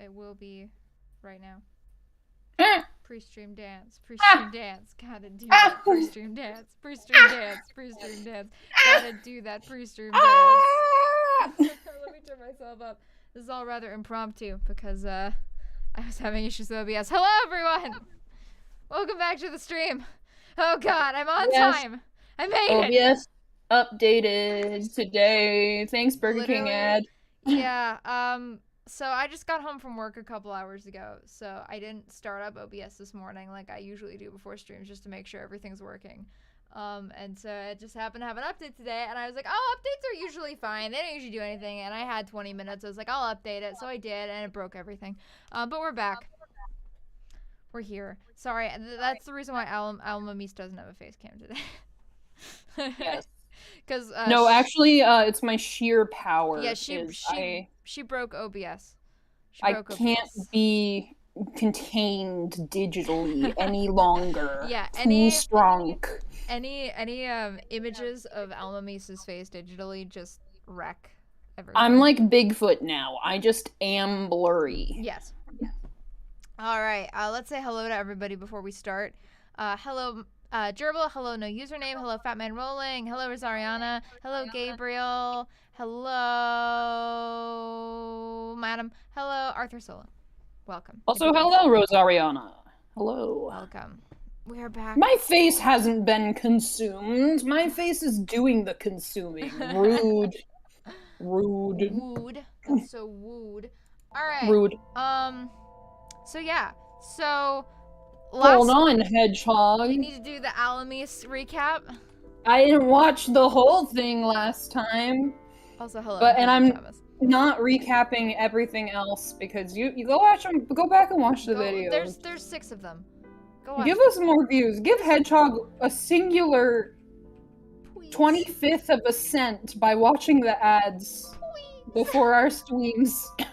It will be right now. Pre-stream dance. Gotta do that. Pre-stream dance. Gotta do that pre-stream dance. Let me turn myself up. This is all rather impromptu because I was having issues with OBS. Hello, everyone. Welcome back to the stream. Oh God, I'm on time. I made it. OBS updated today. Thanks, Burger King ad. Yeah. So I just got home from work a couple hours ago, so I didn't start up OBS this morning like I usually do before streams just to make sure everything's working. And so I just happened to have an update today, and I was like, oh, updates are usually fine. They don't usually do anything, and I had 20 minutes. I was like, I'll update it, so I did, and it broke everything. But we're back. We're here. Sorry, that's the reason why Alma Meese doesn't have a face cam today. Yes. Because no, actually, it's my sheer power. Yeah, she broke OBS. I can't be contained digitally any longer. Yeah, too strong. Any images of Alma Meese's face digitally just wreck everything. I'm like Bigfoot now. I just am blurry. Yes. All right. Let's say hello to everybody before we start. Hello. Gerbil, hello, no username, hello, Fatman Rolling, hello, Rosariana, hello, Gabriel, hello, Madam, hello, Arthur Solo. Welcome. Also, hello, Rosariana. Hello. Welcome. We are back. My face hasn't been consumed. My face is doing the consuming. Rude. Wooed. That's so wooed. All right. Rude. So yeah. So. Hold on, Hedgehog. You need to do the Alamis recap. I didn't watch the whole thing last time. Also, hello. And I'm not recapping everything else because you go watch them. Go back and watch the video. There's 6 of them. Go watch Give us more views. Give Hedgehog a singular 25th of a cent by watching the ads before our streams. Please.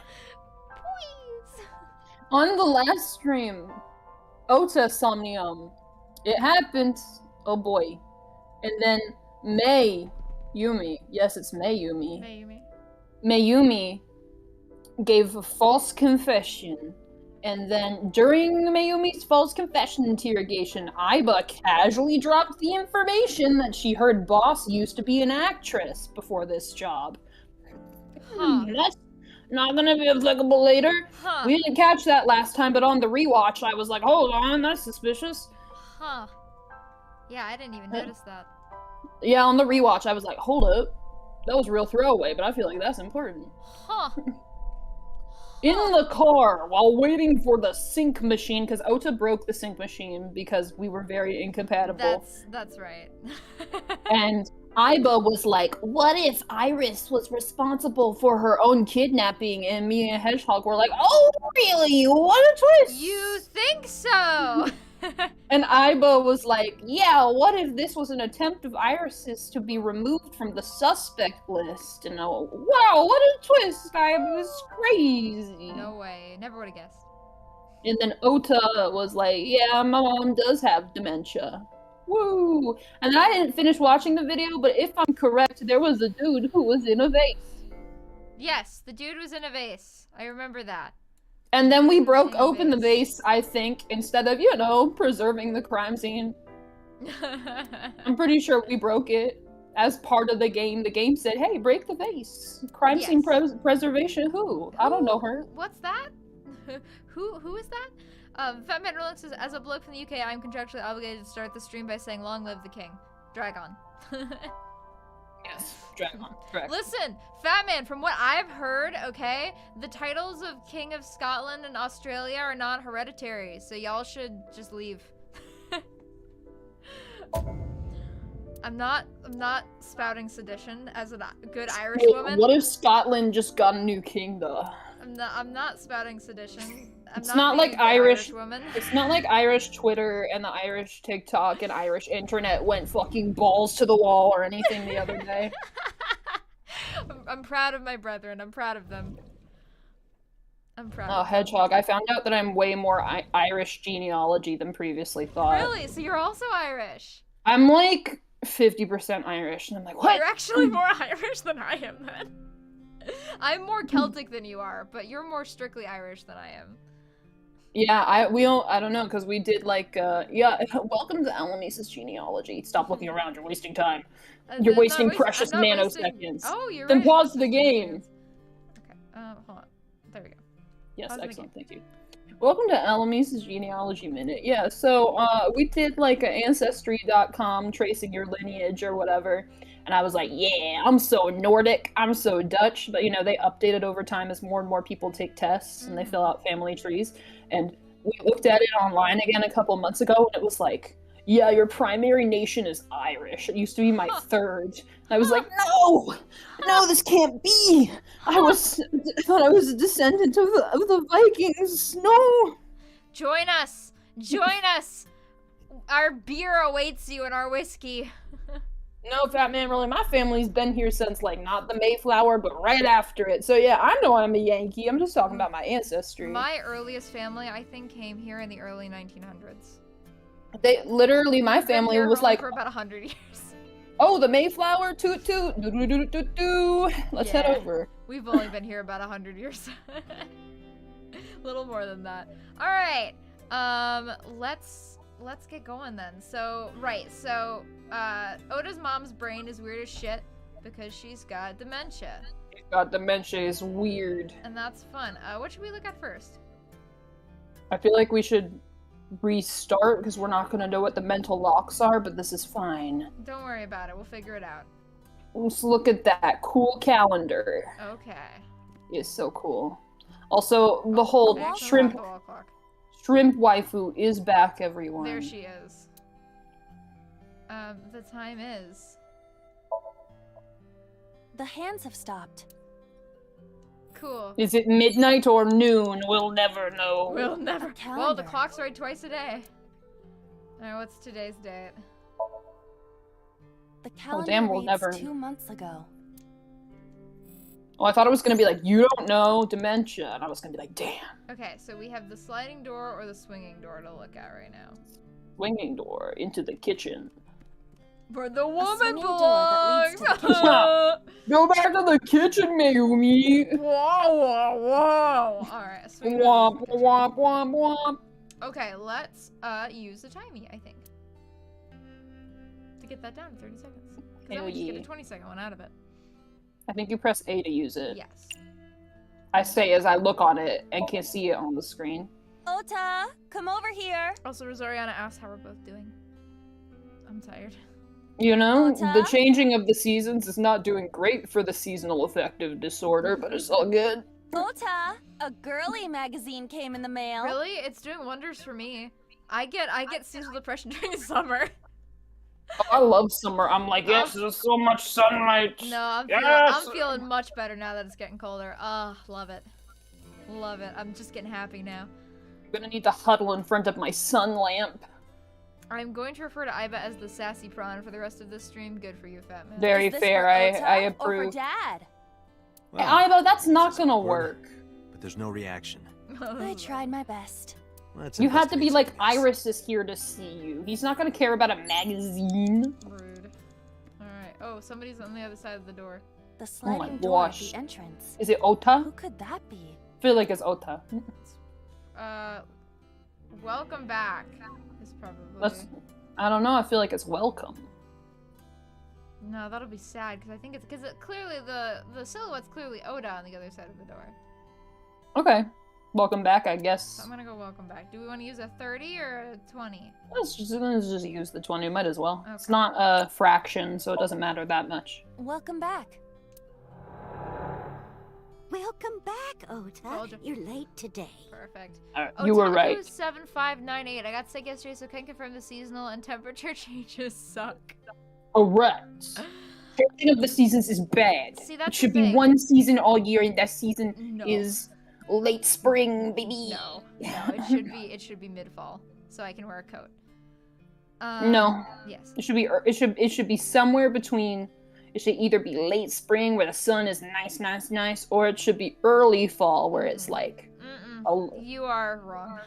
On the last stream. Ota Somnium. It happened. Oh boy. And then Mayumi. Yes, it's Mayumi. Mayumi gave a false confession. And then during Mayumi's false confession interrogation, Aiba casually dropped the information that she heard Boss used to be an actress before this job. That's not gonna be applicable later. We didn't catch that last time, but on the rewatch, I was like, hold on, that's suspicious. Yeah, I didn't even notice that. Yeah, on the rewatch, I was like, hold up. That was real throwaway, but I feel like that's important. In the car, while waiting for the sync machine, because Ota broke the sync machine because we were very incompatible. That's right. And Aiba was like, what if Iris was responsible for her own kidnapping? And me and Hedgehog were like, oh, really? What a twist! You think so? And Aiba was like, yeah, what if this was an attempt of Iris's to be removed from the suspect list? And wow, what a twist! Aiba was crazy. No way. Never would have guessed. And then Ota was like, yeah, my mom does have dementia. Woo! And I didn't finish watching the video, but if I'm correct, there was a dude who was in a vase. Yes, the dude was in a vase. I remember that. And then we broke open the vase, I think, instead of, preserving the crime scene. I'm pretty sure we broke it as part of the game. The game said, hey, break the vase. Crime scene preservation, who? I don't know her. What's that? Who is that? Fatman Rolex says, as a bloke from the UK, I'm contractually obligated to start the stream by saying, long live the king. Dragon. Yes, Dragon. Correct. Listen, Fatman, from what I've heard, okay, the titles of King of Scotland and Australia are not hereditary, so y'all should just leave. I'm not spouting sedition as a good Irish woman. What if Scotland just got a new king, though? I'm not spouting sedition. It's not like Irish woman. It's not like Irish Twitter and the Irish TikTok and Irish internet went fucking balls to the wall or anything the other day. I'm proud of my brethren. I'm proud of them. I'm proud. Oh, Hedgehog! I found out that I'm way more Irish genealogy than previously thought. Really? So you're also Irish? I'm like 50% Irish, and I'm like, what? You're actually more Irish than I am, then. I'm more Celtic than you are, but you're more strictly Irish than I am. Yeah, I don't know, because we did like yeah, welcome to Alamesa's genealogy. Stop looking around, you're wasting time. You're wasting precious nanoseconds. Oh, you're then right. pause the game. Okay, hold on. There we go. Yes, pause excellent, thank you. Welcome to Alamesa's genealogy minute. Yeah, so we did like an ancestry.com tracing your lineage or whatever. And I was like, yeah, I'm so Nordic, I'm so Dutch. But, you know, they update it over time as more and more people take tests and they fill out family trees. And we looked at it online again a couple months ago, and it was like, yeah, your primary nation is Irish. It used to be my third. I was like, no, this can't be. I thought I was a descendant of the Vikings. No. Join us. Our beer awaits you and our whiskey. No, Fat Man, really, my family's been here since, like, not the Mayflower, but right after it. So, yeah, I know I'm a Yankee. I'm just talking about my ancestry. My earliest family, I think, came here in the early 1900s. My family was like... for about 100 years. Oh, the Mayflower, toot toot, doo doo doo doo doo. Let's head over. We've only been here about 100 years. A little more than that. All right, let's get going then. So, Ota's mom's brain is weird as shit because she's got dementia. She's got dementia is weird. And that's fun. What should we look at first? I feel like we should restart because we're not going to know what the mental locks are, but this is fine. Don't worry about it. We'll figure it out. Let's look at that cool calendar. Okay. It's so cool. Also, the whole shrimp waifu is back, everyone. There she is. The time is... The hands have stopped. Cool. Is it midnight or noon? We'll never know. We'll never. Well, the clock's right twice a day. Alright, what's today's date? The calendar reads 2 months ago. Oh, I thought it was gonna be like, you don't know dementia, and I was gonna be like, damn. Okay, so we have the sliding door or the swinging door to look at right now. Swinging door into the kitchen. Where the woman belongs! Go back to the kitchen, Mayumi! Whoa! Alright, womp, womp, womp, womp. Okay, let's use the timey, I think. To get that down in 30 seconds. Because then we just get a 20-second one out of it. I think you press A to use it. Yes. I say as I look on it and can't see it on the screen. Ota, come over here! Also, Rosariana asked how we're both doing. I'm tired. You know, the changing of the seasons is not doing great for the seasonal affective disorder, but it's all good. Ota, a girly magazine came in the mail. Really? It's doing wonders for me. I get seasonal depression during the summer. Oh, I love summer. I'm like, yes, there's so much sunlight. No, I'm feeling much better now that it's getting colder. Love it. Love it. I'm just getting happy now. I'm gonna need to huddle in front of my sun lamp. I'm going to refer to Iba as the sassy prawn for the rest of this stream. Good for you, Fat Man. Very fair. I approve. Or for Dad? Well, hey, Iba, that's not gonna work. But there's no reaction. I tried my best. Well, you had to be like, Iris is here to see you. He's not gonna care about a magazine. Rude. Alright. Oh, somebody's on the other side of the door. The sliding door at the entrance. Is it Ota? Who could that be? I feel like it's Ota. Welcome back. Is probably. I don't know. I feel like it's welcome. No, that'll be sad because I think it's clearly the silhouette's clearly Oda on the other side of the door. Okay, welcome back, I guess. So I'm gonna go welcome back. Do we want to use a 30 or a 20? Let's just use the 20. Might as well. Okay. It's not a fraction, so it doesn't matter that much. Welcome back. Welcome back, Ota. You're late today. Perfect. You were right. 7598. I got sick yesterday, so can't confirm the seasonal and temperature changes suck. Correct. Changing of the seasons is bad. See, that's it should be one season all year, and that season is late spring, baby. No, it should be mid-fall, so I can wear a coat. No. Yes. It should be somewhere between. It should either be late spring where the sun is nice, or it should be early fall where it's like. You are wrong.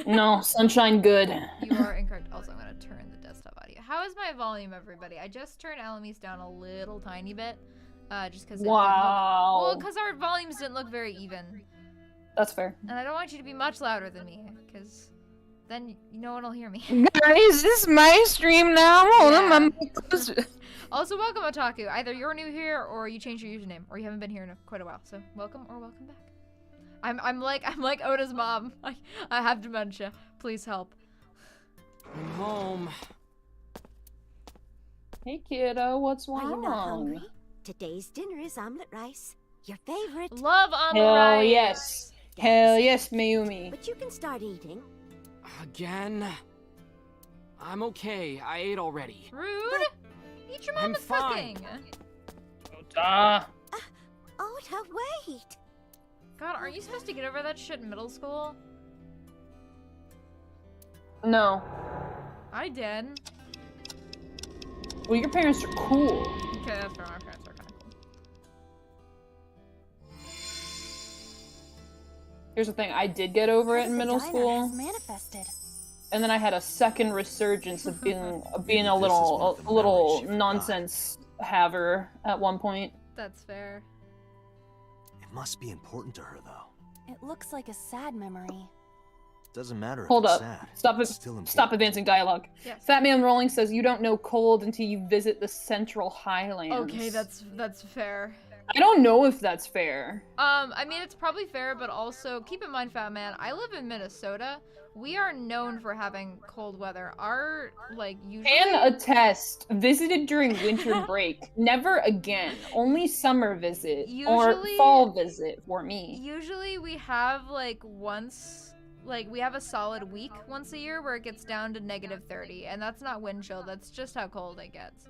No, sunshine good. You are incorrect. Also, I'm gonna turn the desktop audio. How is my volume, everybody? I just turned Alamise down a little tiny bit. just because. Wow. Well, because our volumes didn't look very even. That's fair. And I don't want you to be much louder than me, because then no one will hear me. Guys, this is my stream now. Yeah. Also, welcome, Otaku. Either you're new here, or you changed your username, or you haven't been here in quite a while. So, welcome or welcome back. I'm like Oda's mom. I have dementia. Please help. I'm home. Hey, kiddo, what's wrong? Are you not hungry? Today's dinner is omelet rice. Your favorite. Love omelet Hell rice. yes. Hell yes, Mayumi. But you can start eating. Again? I'm okay. I ate already. Rude. Eat your I'm mama's fine. cooking. Ota. Ota, wait. God, aren't you supposed to get over that shit in middle school? No. I did. Well, your parents are cool. Okay, that's fair. My parents are kind of cool. Here's the thing, I did get over it in middle school, Manifested. and then I had a second resurgence of being a little nonsense haver at one point. That's fair. It must be important to her, though. It looks like a sad memory. Doesn't matter if Hold it's up. sad. Stop it. It's still important. Stop advancing dialogue. Yes. Fat Man Rolling says you don't know cold until you visit the Central Highlands. Okay, that's fair. I don't know if that's fair. I mean, it's probably fair, but also keep in mind, Fat Man, I live in Minnesota. We are known for having cold weather. Our, like, usually... Can attest. Visited during winter break. Never again. Only summer visit. Or Usually- fall visit for me. Usually we have, like, we have a solid week once a year where it gets down to -30, and that's not wind chill, that's just how cold it gets.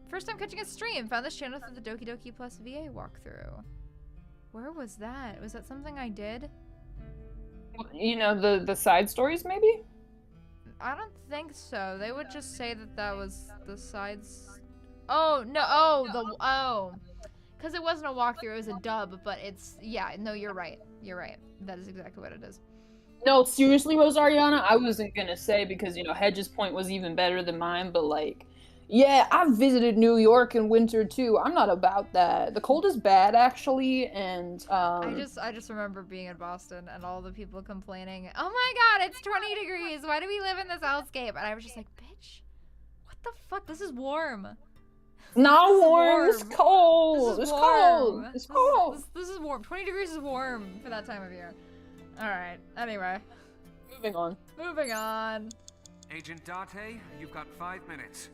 First time catching a stream. Found this channel through the Doki Doki Plus VA walkthrough. Where was that? Was that something I did? You know, the side stories, maybe? I don't think so. They would just say that that was the sides. Oh, no. Because it wasn't a walkthrough, it was a dub, but it's, yeah, no, you're right. You're right. That is exactly what it is. No, seriously, Rosariana, I wasn't gonna say because, you know, Hedge's point was even better than mine, but like, yeah, I've visited New York in winter too. I'm not about that. The cold is bad, actually, and I just remember being in Boston and all the people complaining, oh my god, it's 20 degrees, why do we live in this hellscape? And I was just like, bitch, what the fuck, this is warm. not This is warm, it's cold. This is It's warm. cold. It's cold. This is warm. 20 degrees is warm for that time of year. Alright, anyway. Moving on. Moving on. Agent Date, you've got 5 minutes.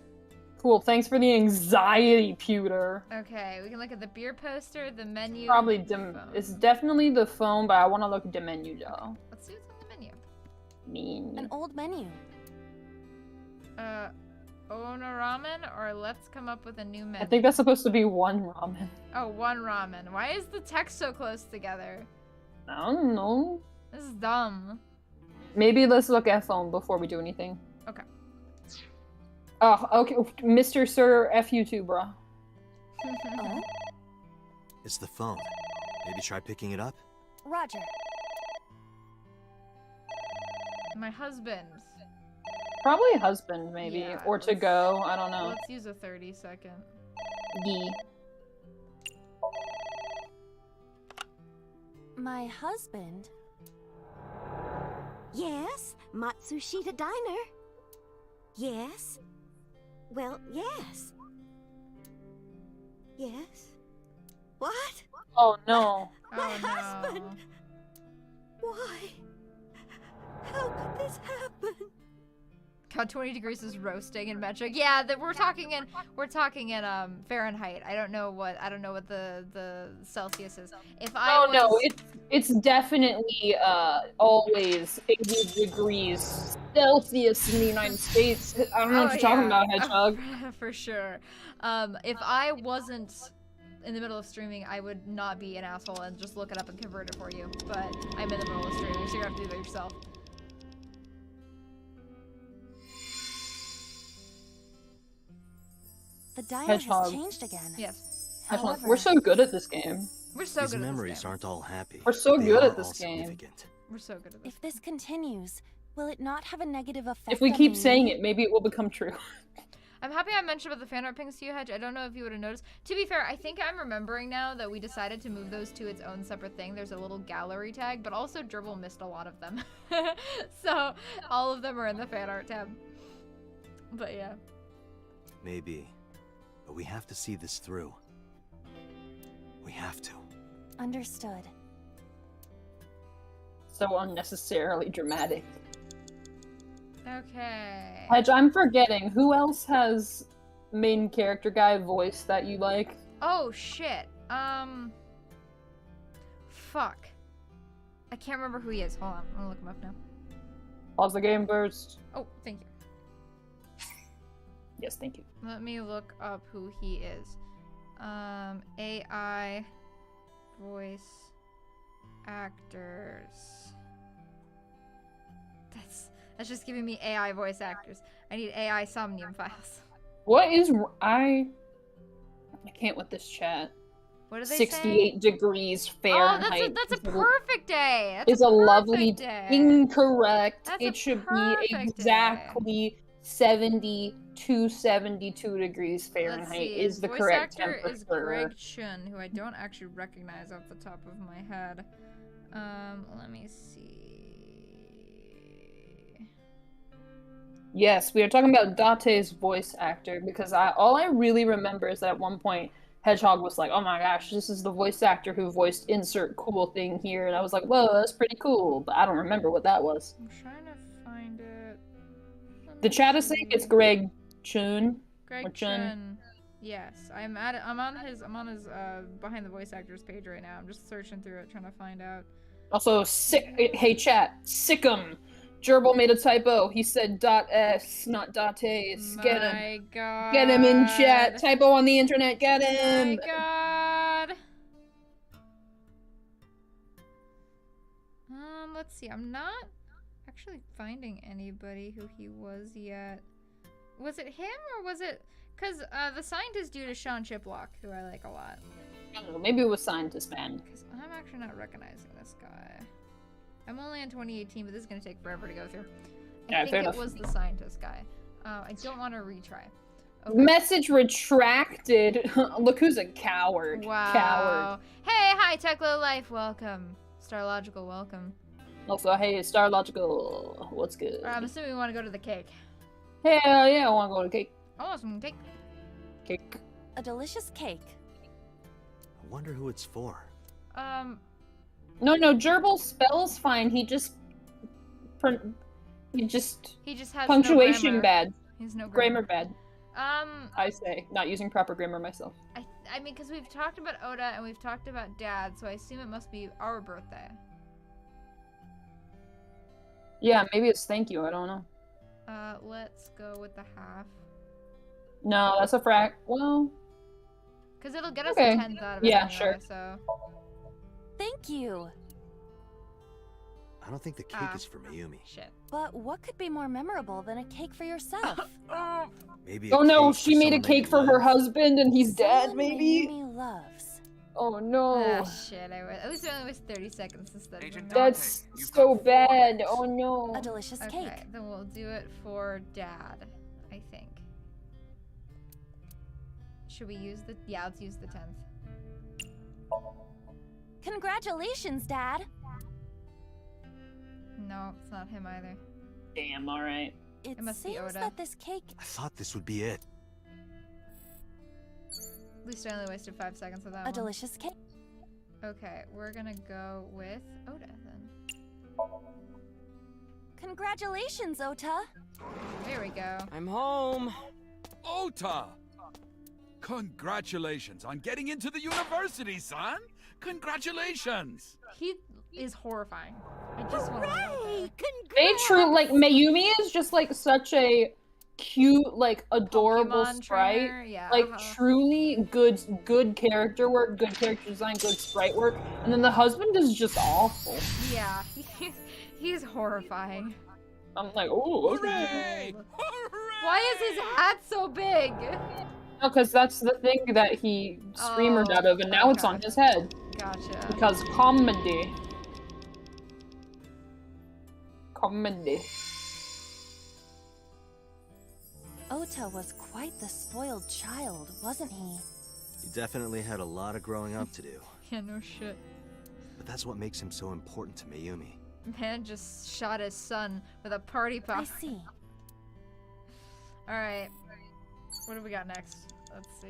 Cool, thanks for the anxiety, pewter. Okay, we can look at the beer poster, the menu. Probably, and the phone. it's definitely the phone, but I want to look at the menu, though. Let's see what's on the menu. Mean. An old menu. Ona ramen, or let's come up with a new menu. I think that's supposed to be one ramen. Oh, one ramen. Why is the text so close together? I don't know. This is dumb. Maybe let's look at phone before we do anything. Okay. Oh, okay. Mr. Sir, F you too, bro. Oh, It's the phone. Maybe try picking it up? Roger. My husband. Probably husband, maybe. Yeah, or to let's- go. I don't know. Let's use a 30-second. D. My husband? Yes, Matsushita Diner. Yes. Well, yes. Yes. What? Oh no. My Oh, no. husband! Why? How could this happen? God, 20 degrees is roasting in metric. Yeah, that we're talking in Fahrenheit. I don't know what the Celsius is. If I Oh no, was- it's definitely always 80 degrees Celsius in the United States. I don't know what you're talking about, Hedgehog. For sure. If I wasn't in the middle of streaming, I would not be an asshole and just look it up and convert it for you. But I'm in the middle of streaming, so you're gonna have to do that yourself. The diner Hedgehog. has changed again. Yes. Hedgehog, However, we're so good at this game. We're so These good at memories this game. aren't all happy. We're so They good are at this all game. significant. We're so good at this. if this continues, will it not have a negative effect If we on keep me? saying it, maybe it will become true. I'm happy I mentioned about the fan art pings to you, Hedge. I don't know if you would have noticed. To be fair, I think I'm remembering now that we decided to move those to its own separate thing. There's a little gallery tag, but also Gerbil missed a lot of them. So all of them are in the fan art tab. But yeah. Maybe. But we have to see this through. We have to. Understood. So unnecessarily dramatic. Okay. Hedge, I'm forgetting. Who else has main character guy voice that you like? Oh, shit. Fuck. I can't remember who he is. Hold on. I'm gonna look him up now. Pause the game first. Oh, thank you. Yes, thank you. Let me look up who he is. AI voice actors. That's just giving me AI voice actors. I need AI Somnium files. What is... I can't with this chat. What do they 68 say? degrees Fahrenheit. Oh, that's a perfect day. That's is a lovely day. Incorrect. That's it should be exactly 70 to 72 degrees Fahrenheit is the correct temperature. Voice actor is Greg Chun, who I don't actually recognize off the top of my head. Let me see. Yes, we are talking about Date's voice actor because all I really remember is that at one point Hedgehog was like, "Oh my gosh, this is the voice actor who voiced insert cool thing here," and I was like, "Whoa, that's pretty cool," but I don't remember what that was. I'm trying to find it. The chat is saying it's Greg Chun. Greg Chun. Yes, I'm on his behind the voice actors page right now. I'm just searching through it, trying to find out. Also, hey chat, Sickum. Gerbil made a typo. He said .s, not .a's. Get him. My God. Get him in chat. Typo on the internet. Get him. My God. Let's see. I'm not actually finding anybody who he was yet. Was it him or was it? Because the scientist dude is Sean Chiplock, who I like a lot. I don't know. Maybe it was scientist man. Because I'm actually not recognizing this guy. I'm only in 2018, but this is going to take forever to go through. I think it was the scientist guy. I don't want to retry. Okay. Message retracted. Look who's a coward. Wow. Coward. Hey, hi, Techlo Life. Welcome. Starlogical, welcome. Also, hey, Starlogical. What's good? I'm assuming we want to go to the cake. Hell yeah, I want to go to cake. Oh, some cake. Cake. A delicious cake. I wonder who it's for. No, Gerbil spells fine. He just has punctuation no bad. He's no grammar bad. I say, not using proper grammar myself. I mean, because we've talked about Oda and we've talked about Dad, so I assume it must be our birthday. Yeah, maybe it's thank you. I don't know. Let's go with the half. No, that's a frac. Well, because it'll get us a 10th out of it. Yeah, anyway, sure. So. Thank you. I don't think the cake is for Mayumi. Shit. But what could be more memorable than a cake for yourself? Maybe. Oh no, she made a cake for her husband and he's dead. Maybe. Mayumi loves. Oh no. Ah, shit. At least it only was 30 seconds instead of. That's so bad. Oh no. A delicious cake. Okay, then we'll do it for Dad, I think. Should we use the? Yeah, let's use the 10th. Congratulations, Dad. No, it's not him either. Damn, alright. It must be seems Oda. that this cake... I thought this would be it. At least I only wasted 5 seconds with that A one. delicious cake. Okay, we're gonna go with Oda then. Congratulations, Ota. There we go. I'm home. Ota! Congratulations on getting into the university, son! Congratulations! He is horrifying. I just want to Hooray! They true like Mayumi is just like such a cute, like adorable Pokemon sprite. trainer, yeah, like truly good character work, good character design, good sprite work. And then the husband is just awful. Yeah, he's horrifying. I'm like, oh, Hooray! Why is his hat so big? No, because that's the thing that he streamered out of, and now it's on his head. Gotcha. Because comedy. Comedy. Ota, Ota was quite the spoiled child, wasn't he? He definitely had a lot of growing up to do. Yeah, no shit. But that's what makes him so important to Mayumi. Man just shot his son with a party I pop. see. Alright. What do we got next? Let's see.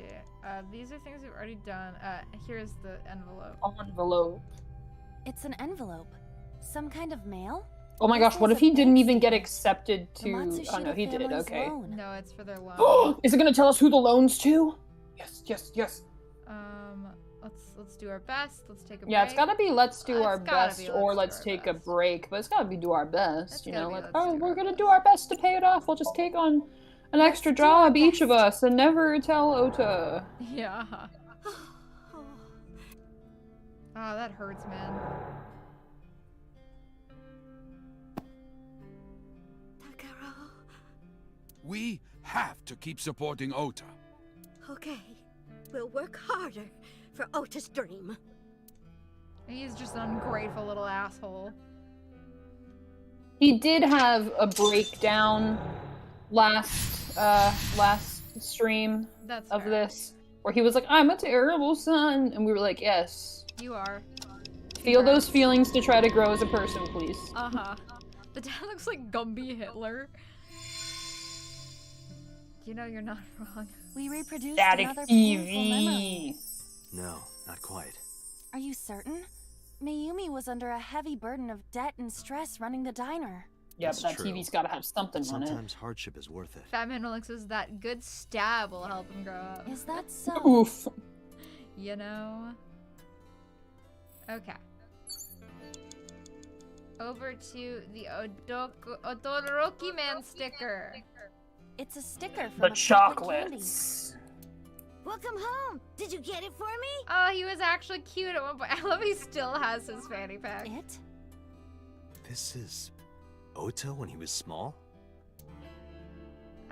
These are things we've already done. Here's the envelope. Envelope. It's an envelope. Some kind of mail? Oh my This gosh, what is if a he didn't thanks even get gift. accepted The to... Oh Matsushita no, he did, family's okay. loan. No, it's for their loan. Is it gonna tell us who the loan's to? Yes, yes, yes. Let's do our best. Let's take a break. Yeah, it's gotta be let's do our It's gotta best be or let's let's do our take a best. break. But it's gotta be do our best, It's you gotta know? be Like, let's oh, do we're our gonna best. do our best to pay it off. We'll just take on an extra do our job, each of best. us, and never tell Ota. Yeah. Oh, that hurts, man. Takaro. We have to keep supporting Ota. Okay. We'll work harder for Ota's dream. He's just an ungrateful little asshole. He did have a breakdown last stream That's of fair. this, where he was like, I'm a terrible son, and we were like, yes. You are. Feel those feelings to try to grow as a person, please. Uh-huh. The dad looks like Gumby Hitler. You know you're not wrong. We reproduced Static another painful memory. TV. No, not quite. Are you certain? Mayumi was under a heavy burden of debt and stress running the diner. Yeah, That's but that true. TV's gotta have something on it. Sometimes hardship is worth it. Fat Man Alex says that good stab will help him grow up. Is that so? Oof. You know? Okay. Over to the Odoroki Man sticker. It's a sticker from The a chocolate candy. chocolates. Welcome home. Did you get it for me? Oh, he was actually cute at one point. I love he still has his fanny pack. It? This is Ota when he was small?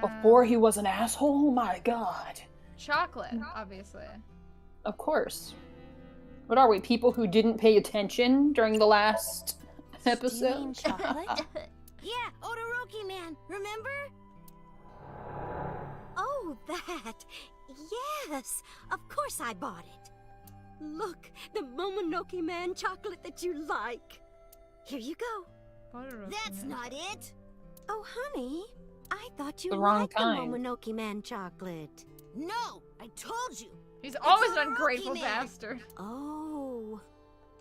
Before he was an asshole? My god. Chocolate, obviously. Of course. What are we, people who didn't pay attention during the last Do you mean episode? chocolate? Yeah, Odoroki Man. Remember? Oh, that. Yes, of course I bought it. Look, the Momonoke Man chocolate that you like. Here you go. That's not it. Oh, honey, I thought you The wrong liked the kind. Momonoke Man chocolate. No, I told you. He's always an Odoroki ungrateful Man. bastard. Oh,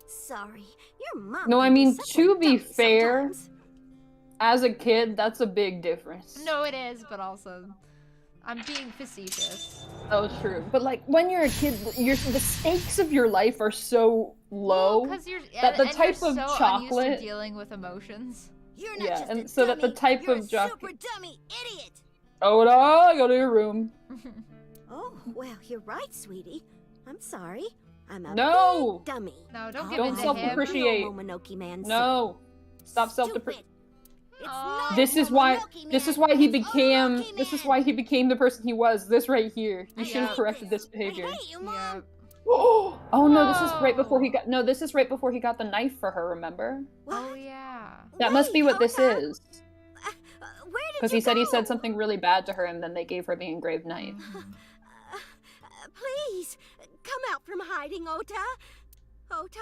sorry. Your mom. No, I can be mean, such a to be dummy fair, sometimes. As a kid, that's a big difference. No, it is, but also, I'm being facetious. That was true. But like, when you're a kid, the stakes of your life are so low. Because you're that the and type you're of so unused chocolate- to dealing with emotions. You're not Yeah, just and a so that the dummy, type you're of a jock- super dummy idiot. Oda, go to your room. Oh, well, you're right, sweetie. I'm sorry. I'm a No! big dummy. No, don't I'll give Don't in to him. self-depreciate. real Momonoke Man No. Stop said. self-depreciating. Stupid. It's Aw. not This is why. Momonoke This is Man, why he it's became. Odoroki This is Man. why he became the person he was. This right here. You should have Yeah. corrected this behavior. I hate you, Mom. Yeah. Oh no! This is right before he Whoa. got. No, this is right before he got the knife for her. Remember? Oh What? yeah. That must be Wait, what this Ota? is. Where did Because you he said he go? said something really bad to her, and then they gave her the engraved knife. Please, come out from hiding, Ota. Ota,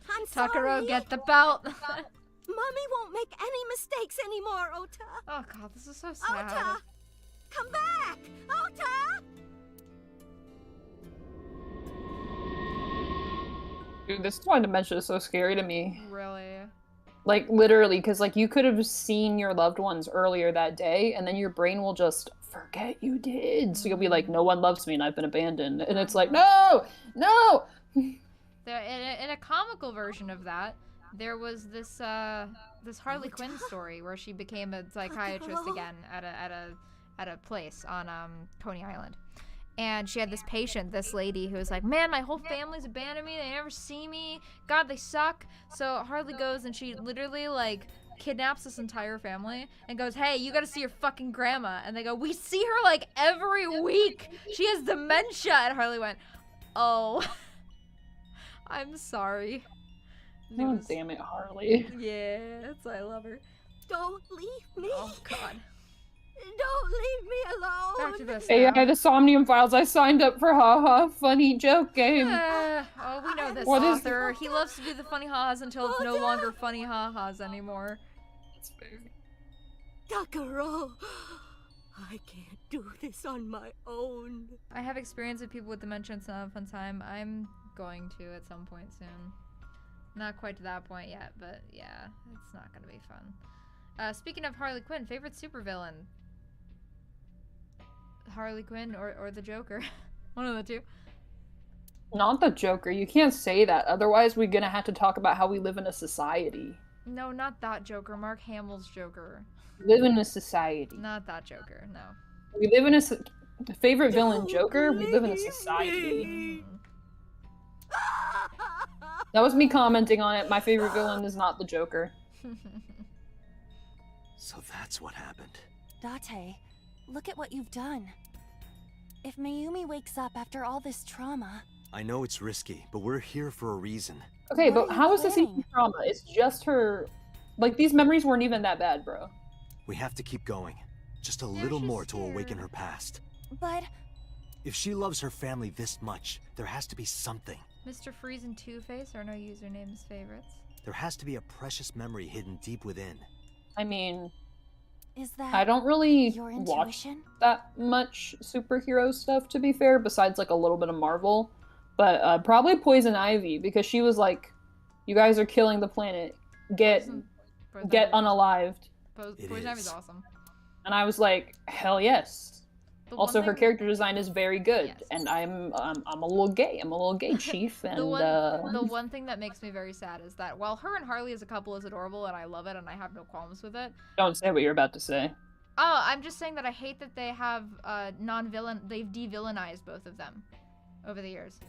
I'm sorry. Takaro, get the belt. Mommy won't make any mistakes anymore, Ota. Oh god, this is so sad. Ota! Come back! Ota! Dude, this one dementia is so scary to me. Really? Like, literally, because, like, you could have seen your loved ones earlier that day, and then your brain will just forget you did. So you'll be like, no one loves me, and I've been abandoned. And it's like, no! No! There, in a comical version of that, there was this this Harley Quinn story where she became a psychiatrist again at a place on Coney Island. And she had this patient, this lady, who was like, man, my whole family's abandoned me. They never see me. God, they suck. So Harley goes and she literally, like, kidnaps this entire family and goes, hey, you gotta see your fucking grandma. And they go, we see her, like, every week. She has dementia. And Harley went, oh, I'm sorry. And it Oh, was- damn it, Harley. Yeah, that's why I love her. Don't leave me. Oh, God. Don't leave me alone. Back to this AI, now. the Somnium Files. I signed up for haha funny joke game. Oh, we know this What is- author. He loves to do the funny ha-has until it's no longer funny ha-has anymore. Takaro, I can't do this on my own. I have experience with people with dementia. It's not a fun time. I'm going to at some point soon. Not quite to that point yet, but yeah, it's not gonna be fun. Speaking of Harley Quinn, favorite supervillain? Harley Quinn or the Joker? One of the two. Not the Joker. You can't say that. Otherwise, we're gonna have to talk about how we live in a society. No, not that Joker. Mark Hamill's Joker. Live in a society. Not that Joker. No. We live in a favorite villain Joker. We live in a society. That was me commenting on it. My favorite villain is not the Joker. So that's what happened. Date, look at what you've done. If Mayumi wakes up after all this trauma... I know it's risky, but we're here for a reason. Okay, What but are you how is this even planning? trauma? It's just her... Like, these memories weren't even that bad, bro. We have to keep going. Just a Yeah, little she's more to awaken scared. her past. But... If she loves her family this much, there has to be something. Mr. Freeze and Two-Face are no usernames favorites. There has to be a precious memory hidden deep within. I mean, Is that I don't really your watch intuition? that much superhero stuff, to be fair, besides, like, a little bit of Marvel. But probably Poison Ivy, because she was like, you guys are killing the planet. Get unalived. It Poison Ivy's is. awesome. And I was like, hell yes. The Also, one her thing- character design is very good, Yes. and I'm a little gay. I'm a little gay chief, and The one thing that makes me very sad is that while her and Harley as a couple is adorable and I love it and I have no qualms with it. don't say what you're about to say. Oh, I'm just saying that I hate that they have non-villain. They've de-villainized both of them over the years.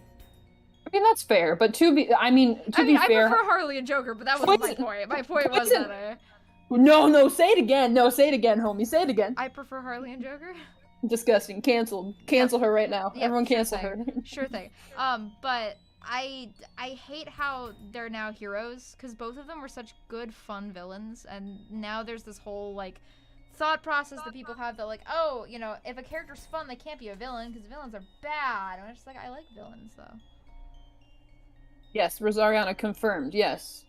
I mean, that's fair, but to be I fair, prefer Harley and Joker, but that wasn't my Poison- point. My point was Poison- that no, say it again. No, say it again, homie. Say it again. I prefer Harley and Joker. Disgusting. Cancel her right now. Yeah, Everyone sure cancel thing. her. Sure thing. But I hate how they're now heroes because both of them were such good, fun villains, and now there's this whole like thought process that people have that like, oh, you know, if a character's fun, they can't be a villain because villains are bad. And I'm just like, I like villains though. Yes, Rosariana confirmed. Yes.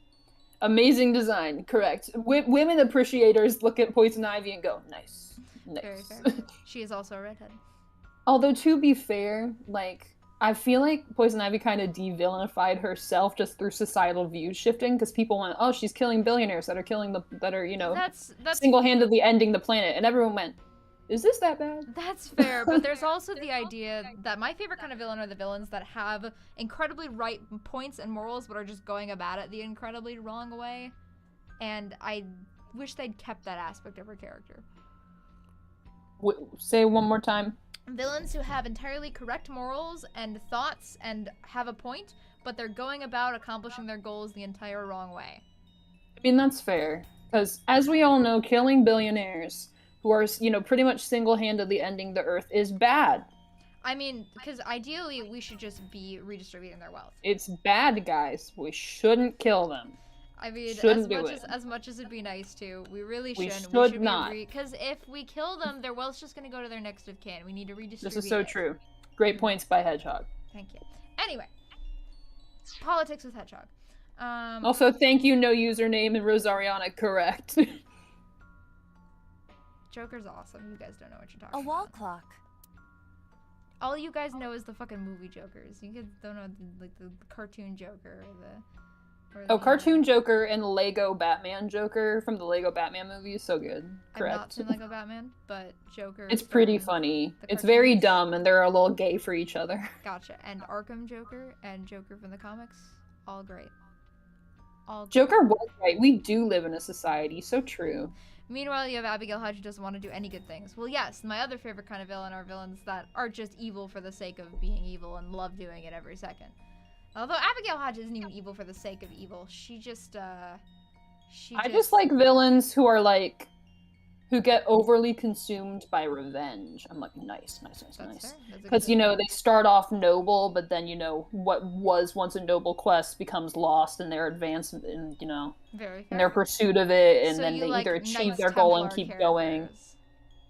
Amazing design. Correct. Women appreciators look at Poison Ivy and go, nice. Very Nice. fair. She is also a redhead. Although, to be fair, like, I feel like Poison Ivy kind of de-villainified herself just through societal view shifting, because people went, oh, she's killing billionaires that are, you know, That's single-handedly ending the planet. And everyone went, is this that bad? That's fair, but there's also the idea that my favorite kind of villain are the villains that have incredibly right points and morals, but are just going about it the incredibly wrong way. And I wish they'd kept that aspect of her character. Say one more time. Villains who have entirely correct morals and thoughts and have a point, but they're going about accomplishing their goals the entire wrong way. I mean, that's fair. Because, as we all know, killing billionaires who are, you know, pretty much single-handedly ending the Earth is bad. I mean, because ideally we should just be redistributing their wealth. It's bad, guys. We shouldn't kill them. I mean, Shouldn't do it. as much as it'd be nice to, we really We shouldn't. should not. Because if we kill them, their wealth's just going to go to their next of kin. We need to redistribute This is so it. true. Great points by Hedgehog. Thank you. Anyway, politics with Hedgehog. Also, thank you, no username, and Rosariana, correct. Joker's awesome. You guys don't know what you're A talking wall about. clock. All you guys know is the fucking movie Jokers. You guys don't know the cartoon Joker or the. Oh, cartoon Joker and Lego Batman Joker from the Lego Batman movie is so good. I've not Correct. seen Lego Batman, but Joker. It's pretty from- funny. the It's very cartoons. dumb, and they're a little gay for each other. Gotcha. And Arkham Joker and Joker from the comics, all great. All great. Joker was right. We do live in a society. So true. Meanwhile, you have Abigail Hodge who doesn't want to do any good things. Well, yes, my other favorite kind of villain are villains that are just evil for the sake of being evil and love doing it every second. Although Abigail Hodge isn't even evil for the sake of evil. She just, I just like villains who are like, who get overly consumed by revenge. I'm like, nice. That's fair. That's a Because, good you know, villain. they start off noble, but then, you know, what was once a noble quest becomes lost in their advancement, in, you know, Very in fair. their pursuit of it, and So then you they like either achieve Knights their goal and Templar keep going. characters.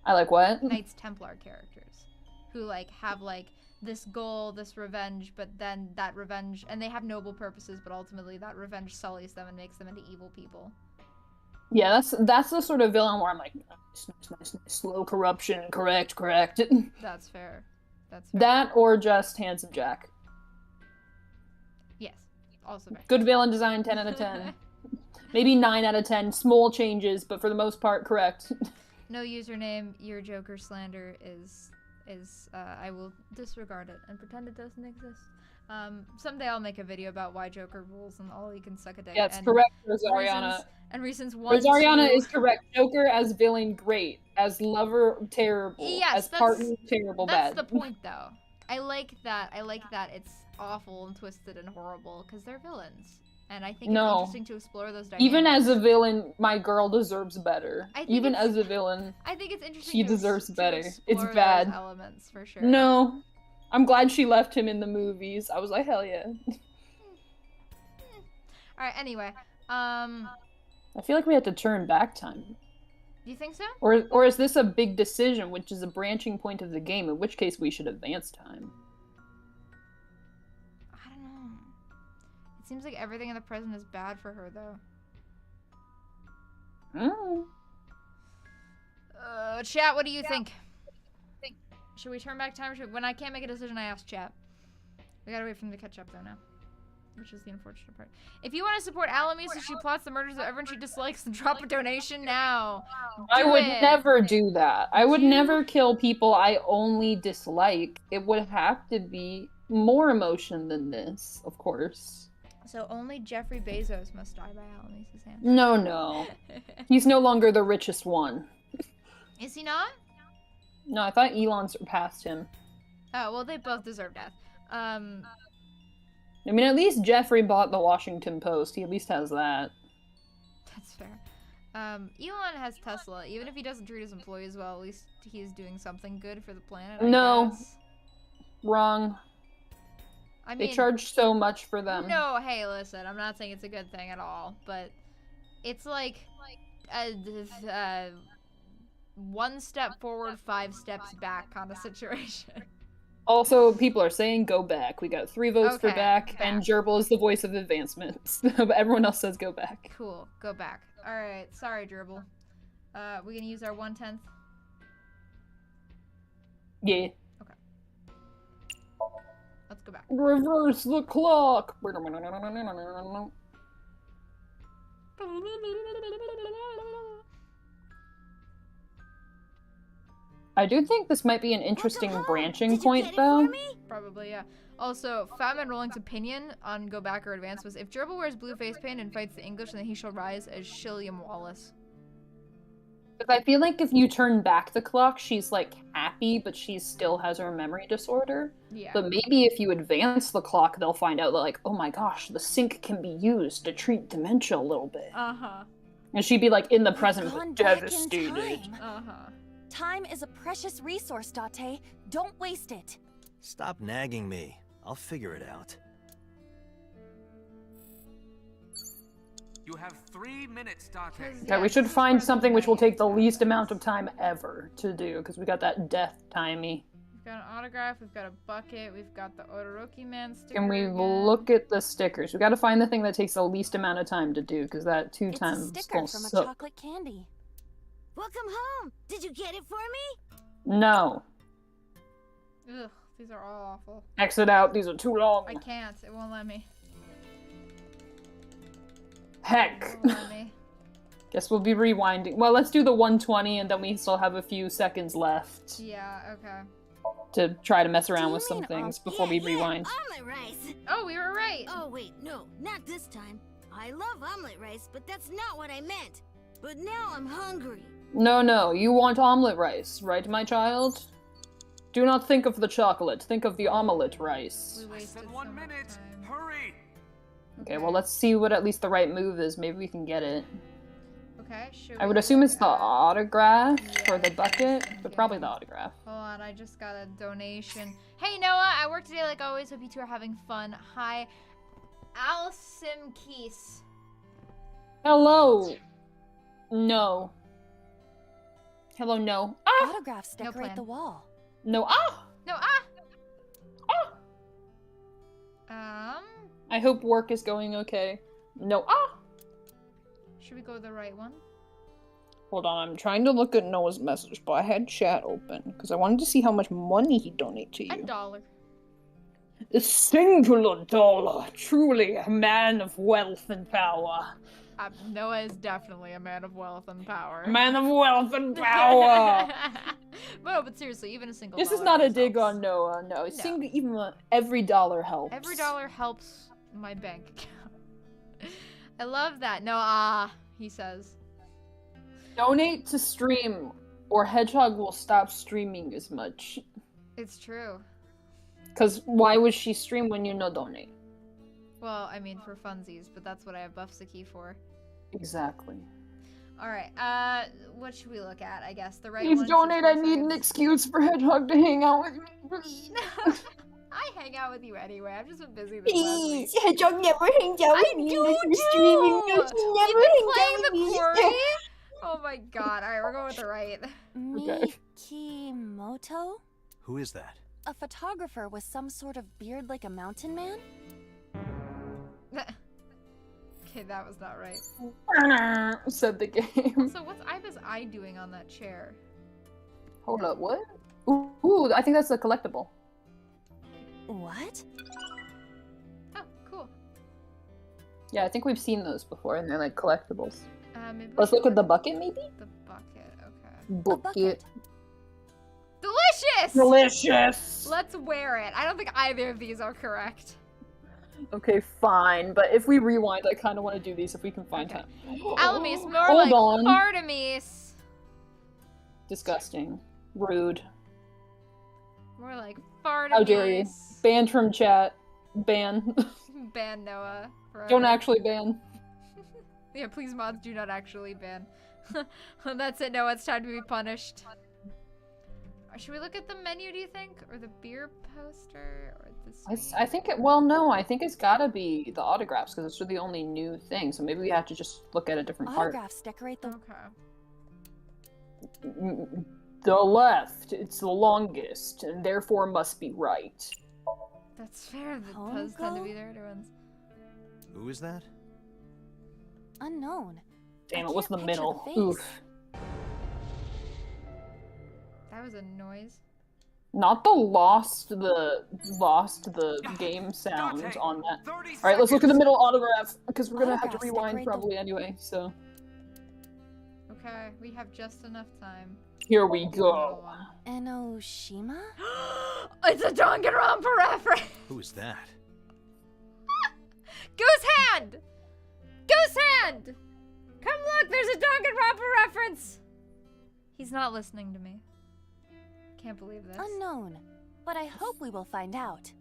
I like what? Knights Templar characters who like have like this goal, this revenge, but then that revenge, and they have noble purposes, but ultimately that revenge sullies them and makes them into evil people. Yeah, that's the sort of villain where I'm like, nice, slow corruption, correct. That's fair. That's fair. That or just Handsome Jack. Yes, also fair. Good villain design, 10 out of 10. Maybe 9 out of 10. Small changes, but for the most part, correct. No username. Your Joker slander is I will disregard it and pretend it doesn't exist. Someday I'll make a video about why Joker rules and all you can suck a dick. Yeah, it's correct, Rosariana. Reasons 1, Rosariana 2... is correct. Joker as villain, great. As lover, terrible. Yes, as partner, terrible, that's bad. the point, though. I like that it's awful and twisted and horrible because they're villains. And I think it's interesting to explore those dynamics. Even as a villain, my girl deserves better. Even as a villain, I think it's interesting. She deserves better. It's Those bad. Elements for sure. No, I'm glad she left him in the movies. I was like, hell yeah. All right. Anyway, I feel like we had to turn back time. Do you think so? Or is this a big decision, which is a branching point of the game? In which case, we should advance time. I don't know. It seems like everything in the present is bad for her, though. Chat, what do you think? Should we turn back time? When I can't make a decision, I ask chat. We gotta wait for them to catch up, though, now. Which is the unfortunate part. If you want to support Alamis as she plots the murders of everyone she dislikes, then drop a donation now. I would never do that. I would never kill people I only dislike. It would have to be more emotion than this, of course. So only Jeffrey Bezos must die by Alamis' hand. No. He's no longer the richest one. Is he not? No, I thought Elon surpassed him. Oh, well, they both deserve death. I mean, at least Jeffrey bought the Washington Post. He at least has that. That's fair. Elon has Tesla. Even if he doesn't treat his employees well, at least he is doing something good for the planet, I guess. Wrong. I mean, they charge so much for them. No, hey, listen, I'm not saying it's a good thing at all, but it's like one step forward, 5 steps back kind of situation. Also, people are saying go back. We got 3 votes for back, and Gerbil is the voice of advancement. But everyone else says go back. Cool, go back. Alright, sorry, Gerbil. We gonna use our 1/10? Yeah. Okay. Let's go back. Reverse the clock! I do think this might be an interesting branching point, though. Probably, yeah. Also, Fatman Rolling's opinion on Go Back or Advance was, if Gerbil wears blue face paint and fights the English, then he shall rise as Shilliam Wallace. Because I feel like if you turn back the clock, she's, like, happy, but she still has her memory disorder. Yeah. But maybe if you advance the clock, they'll find out that, like, oh my gosh, the sync can be used to treat dementia a little bit. Uh-huh. And she'd be, like, in the present, but devastated. Uh-huh. Time is a precious resource, Date. Don't waste it. Stop nagging me. I'll figure it out. You have 3 minutes, Date. Yeah, we should find something which will take the least amount of time ever to do, because we got that death timey. We've got an autograph, we've got a bucket, we've got the Odoroki Man sticker. Can we look at the stickers? We gotta find the thing that takes the least amount of time to do, because that 2 times It's a sticker from a chocolate candy. Welcome home! Did you get it for me? No. Ugh, these are all awful. Exit out, these are too long. I can't, it won't let me. Heck. It won't let me. Guess we'll be rewinding. Well, let's do the 120 and then we still have a few seconds left. Yeah, okay. To try to mess around with some things before we rewind. Omelet rice! Oh, we were right! Oh, wait, no, not this time. I love omelet rice, but that's not what I meant. But now I'm hungry. No, you want omelet rice, right, my child? Do not think of the chocolate, think of the omelet rice. I said 1 minute! Hurry! Okay, well, let's see what at least the right move is. Maybe we can get it. Okay, I would assume it's the autograph for the bucket, but probably the autograph. Hold on, I just got a donation. Hey, Noah, I work today like always. Hope you two are having fun. Hi, Alsim Keese. Hello. No. Hello, no. Ah! Autographs No decorate plan. the wall. No, ah! No, I hope work is going okay. No, ah! should we go the right one? Hold on, I'm trying to look at Noah's message, but I had chat open because I wanted to see how much money he donated to you. $1. A singular dollar, truly a man of wealth and power. Noah is definitely a man of wealth and power. Man of wealth and power! No, but seriously, even a single This dollar is not a always dig helps. on Noah, no. No. Even every dollar helps. Every dollar helps my bank account. I love that. No, he says. Donate to stream, or Hedgehog will stop streaming as much. It's true. Because why would she stream when you no donate? Well, I mean, for funsies, but that's what I have Buffsiki for. Exactly. Alright, what should we look at? I guess the right Please one. donate, I need an excuse for Hedgehog to hang out with me, please. I hang out with you anyway. I've just been busy this last week. Hedgehog never hangs out with me unless we're streaming. No, he never You've hangs been playing out the with me. quarry? Oh my god. Alright, we're going with the right. Mikimoto? Who is that? A photographer with some sort of beard like a mountain man? Okay, that was not right. Said the game. So what's Iva's eye doing on that chair? Hold up, what? Ooh, I think that's a collectible. What? Oh, cool. Yeah, I think we've seen those before, and they're like collectibles. Maybe we Let's should look at the bucket, maybe? the bucket. Okay. Bucket. Delicious! Delicious! Let's wear it. I don't think either of these are correct. Okay, fine, but if we rewind, I kind of want to do these if we can find Okay. time. Alamis, more Hold like on. Artemis. Disgusting. Rude. More like Fartemis. How dare you. Banned from chat. Ban. Ban Noah. Forever. Don't actually ban. Yeah, please mods, do not actually ban. That's it, Noah. It's time to be punished. Should we look at the menu, do you think? Or the beer poster? Or the screen? I think it, well, no, I think it's gotta be the autographs, because those are the only new thing, so maybe we have to just look at a different part. Autographs decorate the... Okay. The left, it's the longest, and therefore must be right. That's fair. Those tend to be the harder ones. Who is that? Unknown. Damn, I it was the can't picture middle. the face. Oof. That was a noise. Not the lost the game sound on that. Alright, let's look at the middle autograph, because we're gonna have to Autographs rewind decorate the- probably anyway, so. Okay, we have just enough time. Here we Middle go. one. Enoshima? It's a Danganronpa reference! Who is that? Goose Hand! Goose Hand! Come look, there's a Danganronpa reference! He's not listening to me. Can't believe this. Unknown. But I hope we will find out.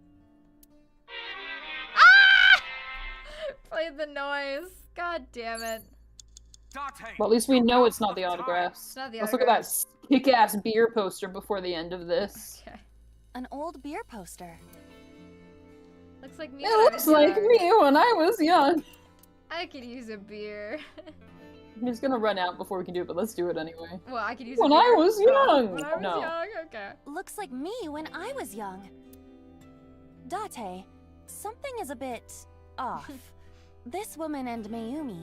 Ah! Played the noise. God damn it. Well, at least we know it's not the autographs. It's not the Let's look at that autographs. kick-ass beer poster before the end of this. Okay. An old beer poster. Looks like me. It when I looks was like young. me when I was young. I could use a beer. It's gonna run out before we can do it, but let's do it anyway. Well, I could use When a beer. I was young! When I was No. young, okay. Looks like me when I was young. Date, something is a bit off. This woman and Mayumi,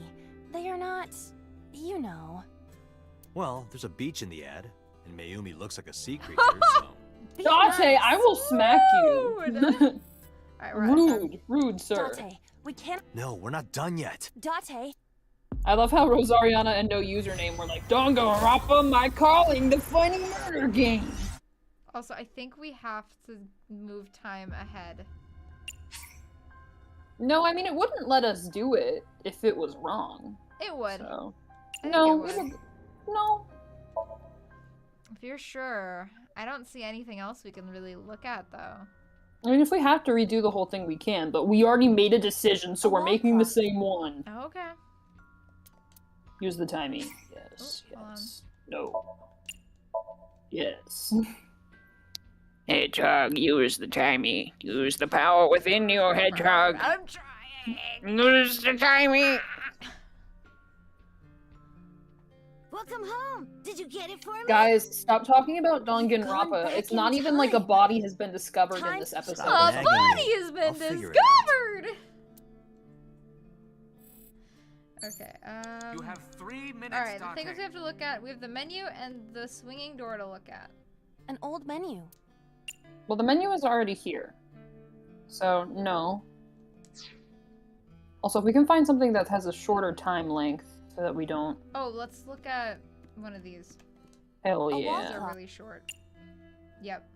they are not, you know. Well, there's a beach in the ad, and Mayumi looks like a sea creature, so... Be Date, I will smack you! Rude. Alright, we're out of time. Rude, sir. Date, we can't. No, we're not done yet. Date, I love how Rosariana and no username were like, Danganronpa, my calling, the funny murder game! Also, I think we have to move time ahead. No, I mean, it wouldn't let us do it if it was wrong. It would. So. I think No, it would. no. If you're sure. I don't see anything else we can really look at, though. I mean, if we have to redo the whole thing, we can, but we already made a decision, so A we're wall making the clock. same one. Oh, okay. Use the timing. Yes, Oh, hold on. yes. No. Yes. Hedgehog, use the timing. Use the power within you, Hedgehog. I'm trying. Use the timing. Welcome home. Did you get it for me? Guys, stop talking about Danganronpa. back It's in not even like a time. body has been discovered in Time this episode. Stop A nagging body me. has been I'll figure it out. discovered! Okay, You have 3 minutes, Alright, the Dante. things we have to look at, we have the menu and the swinging door to look at. An old menu. Well, the menu is already here. So, no. Also, if we can find something that has a shorter time length so that we don't... Oh, let's look at one of these. Hell A These yeah. are really short. Yep.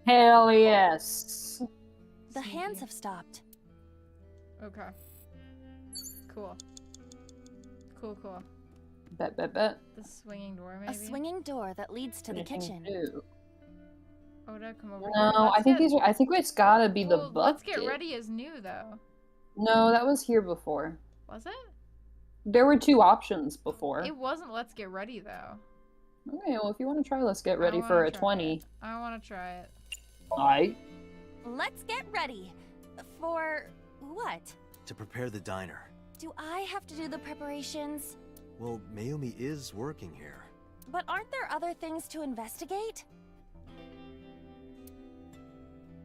Hell yes. The hands have stopped. Okay. Cool. Cool. Bet. The swinging door, maybe? A swinging door that leads to the Anything kitchen. new? Oda, come over here. No, I think these are. I think it's gotta be the Well, bucket. Let's get ready is new, though. No, that was here before. Was it? There were 2 options before. It wasn't let's get ready, though. Okay, well, if you want to try, let's get ready I for wanna a try 20. it. I want to try it. Alright. Let's get ready. For what? To prepare the diner. Do I have to do the preparations? Well, Mayumi is working here. But aren't there other things to investigate?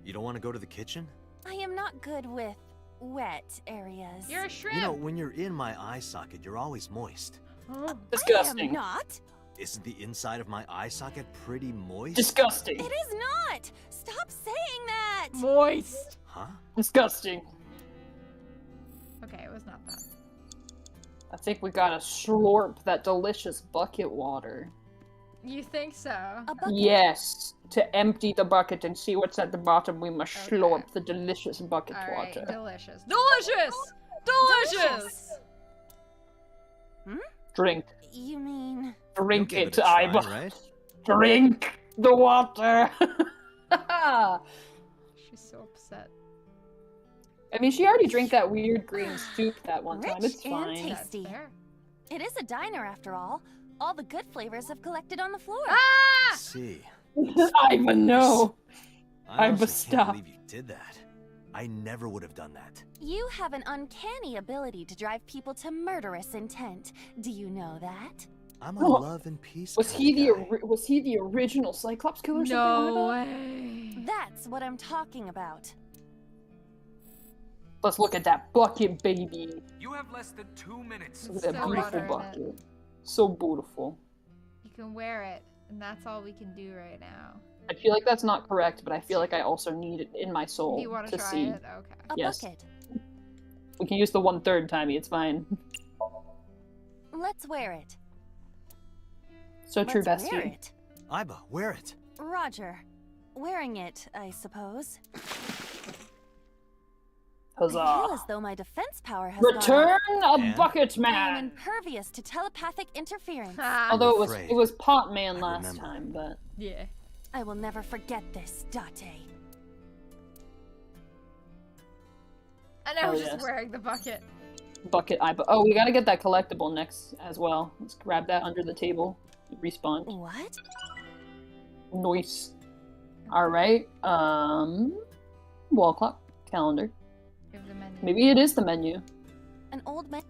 You don't want to go to the kitchen? I am not good with wet areas. You're a shrimp! You know, when you're in my eye socket, you're always moist. Oh. Disgusting. I am not. Isn't the inside of my eye socket pretty moist? Disgusting. It is not. Stop saying that. Moist! Huh? Disgusting. Okay, it was not that. I think we gotta slurp that delicious bucket water. You think so? A bucket. Yes. To empty the bucket and see what's at the bottom, we must Okay. slurp the delicious bucket Alright, water. delicious. Delicious! Delicious! Drink. You mean? Drink You'll give it, a try, Iba. right? Drink the water. She's so upset. I mean, she already drank that weird green soup that one time. Rich It's and fine. tasty. That's fair. It is a diner after all. All the good flavors have collected on the floor. Ah! See. Iba, no. I honestly stop. can't believe you did that. I never would have done that. You have an uncanny ability to drive people to murderous intent. Do you know that? I'm a Oh. love and peace Was kind he of the guy. was he the original Cyclops killer? or something, No Iba? way. That's what I'm talking about. Let's look at that bucket, baby. You have less than 2 minutes. Look at So that beautiful water in bucket. So beautiful. You can wear it, and that's all we can do right now. I feel like that's not correct, but I feel like I also need it in my soul Do you want to try see. it? Okay. A Yes. bucket. We can use the 1/3, Timey. It's fine. Let's wear it. So true, Let's bestie. wear it. Iba, wear it. Roger. Wearing it, I suppose. I feel Huzzah! as though my defense power has gone Return up. a And? bucket I am man. impervious to telepathic interference. Ah, Although afraid. it was Pot Man I last remember. time, but yeah. I will never forget this, Date. And I Hell was just yes. wearing the bucket. bucket Iba. Oh, we gotta get that collectible next as well. Let's grab that under the table. Respawn. What? Nice. All right. Wall clock, calendar. Give the menu. Maybe it is the menu. An old man.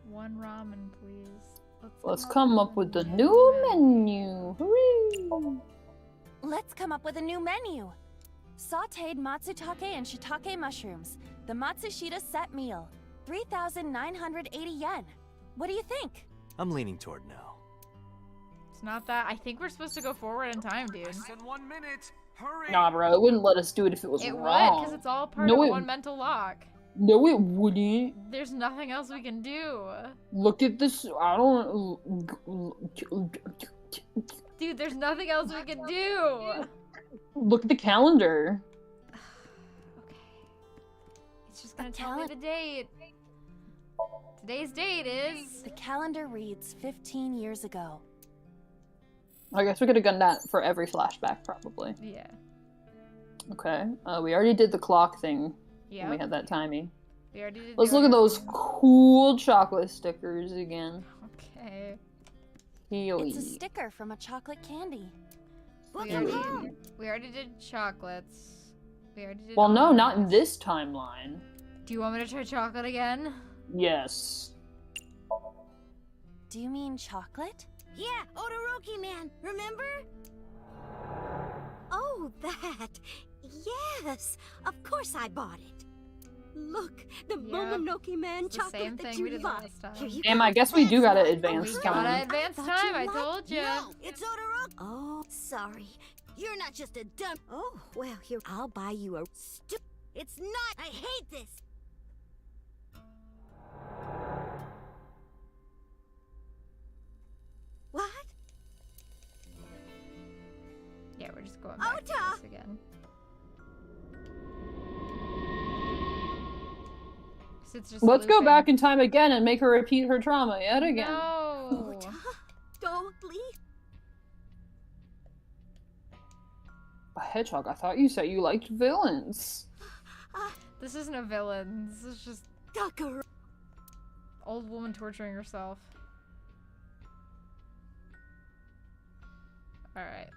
One ramen, please. Let's come up with the new menu. Hooray! Let's come up with a new menu. Sautéed matsutake and shiitake mushrooms. The Matsushita set meal. 3,980 yen. What do you think? I'm leaning toward no. It's not that. I think we're supposed to go forward in time, dude. Less than 1 minute. Hurry. Nah, bro. It wouldn't let us do it if it was It would, wrong. because it's all part No, of it- one mental lock. No, it wouldn't. There's nothing else we can do. Look at this. I don't. Dude, there's nothing else we can do. Look at the calendar. Okay. It's just gonna A tell me the date. Today's date is... The calendar reads 15 years ago. I guess we could have done that for every flashback, probably. Yeah. Okay. We already did the clock thing when we Yeah. had that timing. We already did Let's the look at other those thing. cool chocolate stickers again. Okay. It's a sticker from a chocolate candy. We Welcome already, home. we already did chocolates. We already did Well, no, not in almonds. this timeline. Do you want me to try chocolate again? Yes. Do you mean chocolate? Yeah, Todoroki man, remember? Oh, that. Yes, of course I bought it. Look, the Momonoke man It's the same chocolate that thing we you did like. last time. Here you Damn, go. I guess we do That's gotta not- advance We time. gotta advance thought time, I liked- told you. No, it's Todoroki. Oh, sorry. You're not just a dumb. Oh, well, here. I'll buy you a It's not. I hate this. What? Yeah, we're just going back to Ota! this again. 'Cause it's just Let's go looping. back in time again and make her repeat her trauma yet again. No. Don't leave. A hedgehog, I thought you said you liked villains. This isn't a villain. This is just Tucker. old woman torturing herself. Alright.